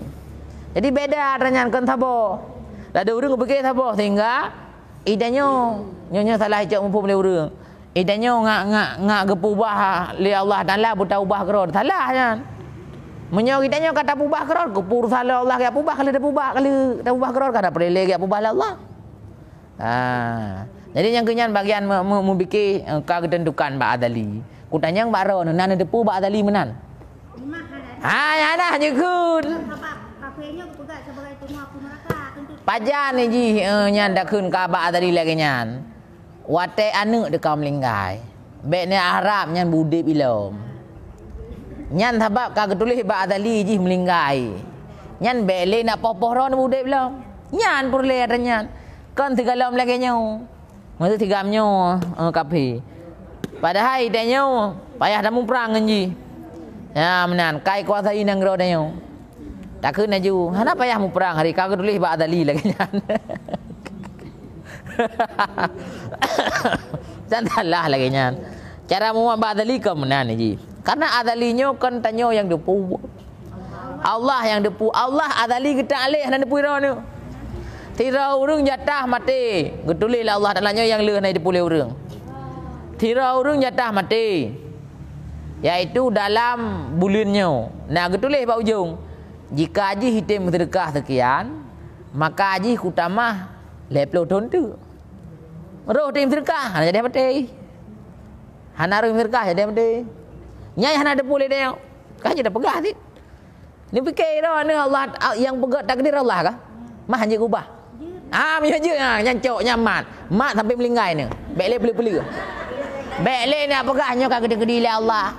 Jadi beda adanya kan sabo ada urang berfikir sabo sehingga idanyo nyonya salah cak mumpung le urang idanyo ngak gepubah li Allah Taala buta ubah kerod salah kan menyo idanyo kata ubah kerod kupur salah Allah ke ubah kalau dah ubah kalau dah ubah kerod kada perle ke ubah Allah. Jadi yang kenyan bagian membikin ketentukan Mbak Adali. Kutanya Mbak Ron, nana depu Mbak Adali menan. Ya dah jekun. Kafenya kepegat sebagai tunggu aku neraka. Pajan ni ji nyan dak kun ka Mbak Adali lagi nyan. Wate anu de kaum linggai. Bek ni Arab nyan budip ilom. Nyan sebab ka ketulis Mbak Adali ji melinggai. Nyan bele nak popoh ron budip ilom. Nyan purle adanya. Kan tiga lam lagi nyo. Masa tiga nyo kapi. Padahal ide nyo payah dah perang nji. Ya menan kai kuasa inang ro nyo. Tak kena ju. Hana payah perang hari kau tulis Mbak Adali lagi nyan. Janganlah lagi nyan. Cara Mbak Adali ke menan ji. Karena Adali nyo kan tanyo yang depu. Allah yang depu. Allah azali kita alih dan depu ira ni. Tira urang jatah mati. Getulilah Allah Ta'ala yang leuh nai depu le urang. Tira urang jatah mati. Iaitu dalam bulannya. Nah getulih pak ujung. Jika haji hitam sedekah sekian, maka haji kutamah 20 tahun tu. Roh tim sedekah hana jadi mati. Hana roh sedekah jadi mati. Nyai hana depu le dia. Kan jadi pegah sih. Ni fikir dah ni Allah yang pegat takdir Allah kah? Mah hanya ubah. Mi aja nyancok nyamat. Mak sampai melinggai ni. Baik le beli-beli. Baik le ni pegahnya kat gede-gede le Allah.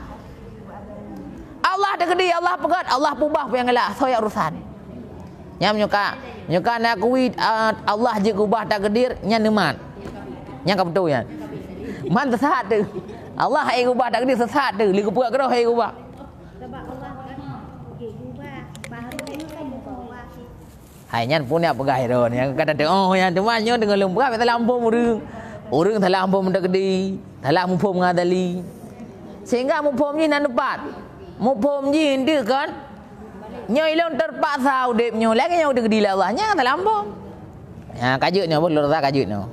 Allah takdir Allah pegat, Allah pubah apa yang elak, saya urusan. Nyam nyuka nak kuwi Allah je ubah takdir nya nemat. Nya ka betul ya. Man sesat tu. Allah ai ubah takdir sesat tu, li kepuak kerah ai ubah. Sebab Allah kan ubah baharu ni kan ubah. Hai nyan pun ya pegai ron yang kata oh yang temannya dengan lembah telah ampun urang telah ampun mendekdi telah mumpum ngadali sehingga mumpum ni nan depat mumpum ni dia kan nyoi long terpaksa udipnya lagi yang udah gedi Allah nya telah ampun ya kajutnya pun lur tak kajutnya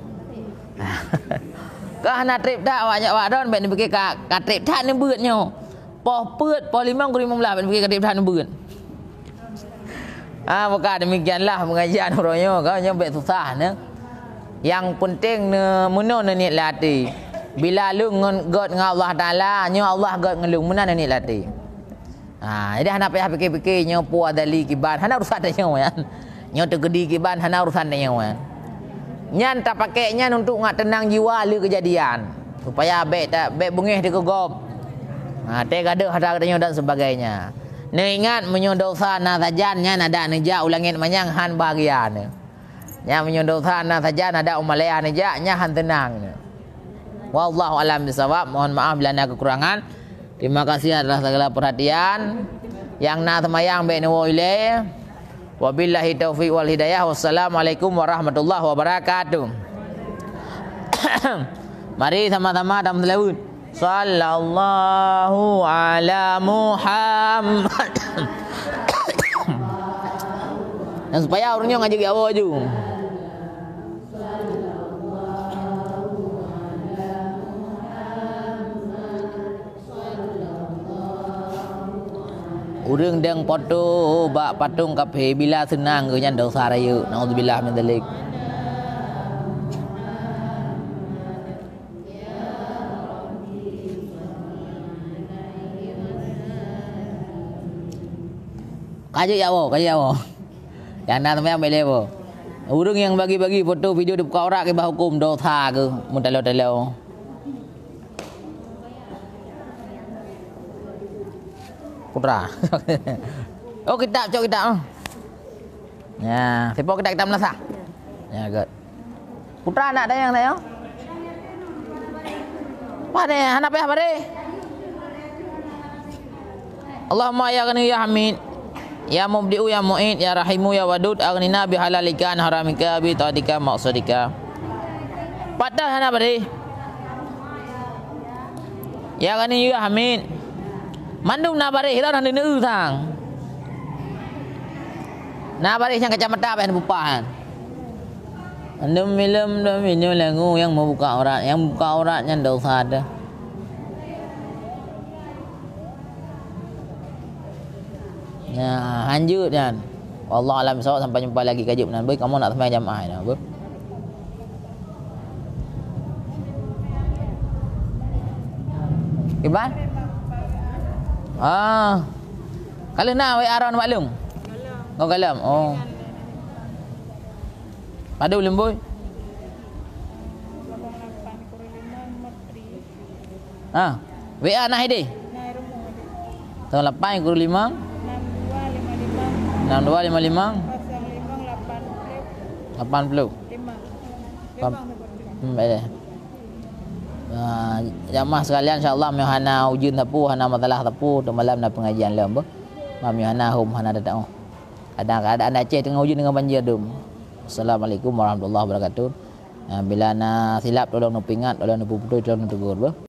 kah nak trip tak awak wadon ben pergi ka trip tak ni beutnya poh peut poh 5 ke 15 ben pergi ka trip tak ni beut. Maka demikianlah pengajian orangnya kau nyampe susah ne. Yang penting ne menon ni lati. Bila lu ngot dengan Allah Taala, nyo Allah got ngelung menan ni lati. Jadi hana payah fikir-fikir nyo pu adali kiban, hana urusan dia nyo ya. Nyo tegedi kiban hana urusan dia nyo ya. Nyan tak pakai nyan untuk ngak tenang jiwa lu kejadian. Supaya baik bungih digogop. Teh gaduh ada katanya dan sebagainya. Ni ingat menyodosa na sajan nya nada neja ulangit manyang han bahagian. Nya menyodosa na sajan nada umalaya neja nya han tenang. Wallahu alam bisawab. Mohon maaf bila ada kekurangan. Terima kasih atas segala perhatian. Yang na semayang baik nawa ilaih. Wabillahi taufiq wal hidayah. Wassalamualaikum warahmatullahi wabarakatuh. Mari sama-sama dalam selawat. Sallallahu ala Muhammad. Dan supaya orangnya ngaji awak je. Urang deng foto bak patung kafe bila senang ke nyan dosa raya. Nauzubillah min dzalik. Kaji ya wo. Yang nak sampai ambil lewo. Urang yang bagi-bagi foto video di buka orang ke bah hukum dosa ke mun telo-telo. Putra. Oh kitab, cok kitab. Ya, siapa kitab melasa? Ya, good. Putra nak ada yang tayo? Pada anak payah pada. Allahumma ya ghani ya hamid. Ya mubdi'u ya mu'id ya rahimu ya wadud aghnina bihalalika an haramika bi ta'atika maqsadika. Patah hana bari. Ya ghani ya hamid. Mandum na bari hira han neu thang. Na bari yang kacamata ben bupahan. Andum milam dum minyo langu yang mau buka aurat, yang buka auratnya dosa ada. Ya, lanjut kan. Wallahu alam bisawab sampai jumpa lagi kaji benar. Boy, kamu nak sembahyang jamaah dah, boy. Iban? Kalau nak we aron maklum. Kau kalam. Oh. Ada belum boy? WA nah ide. Tahun 8 guru 5 6255 80 baik. Jamaah sekalian insyaallah mi hana ujun tapu hana masalah tapu tu malam na pengajian lem. Mami hana hum hana datang. Kadang-kadang Aceh tengah ujun dengan banjir dum. Assalamualaikum warahmatullahi wabarakatuh. Bila na silap tolong nu pingat, tolong nu putu, tolong nu tegur.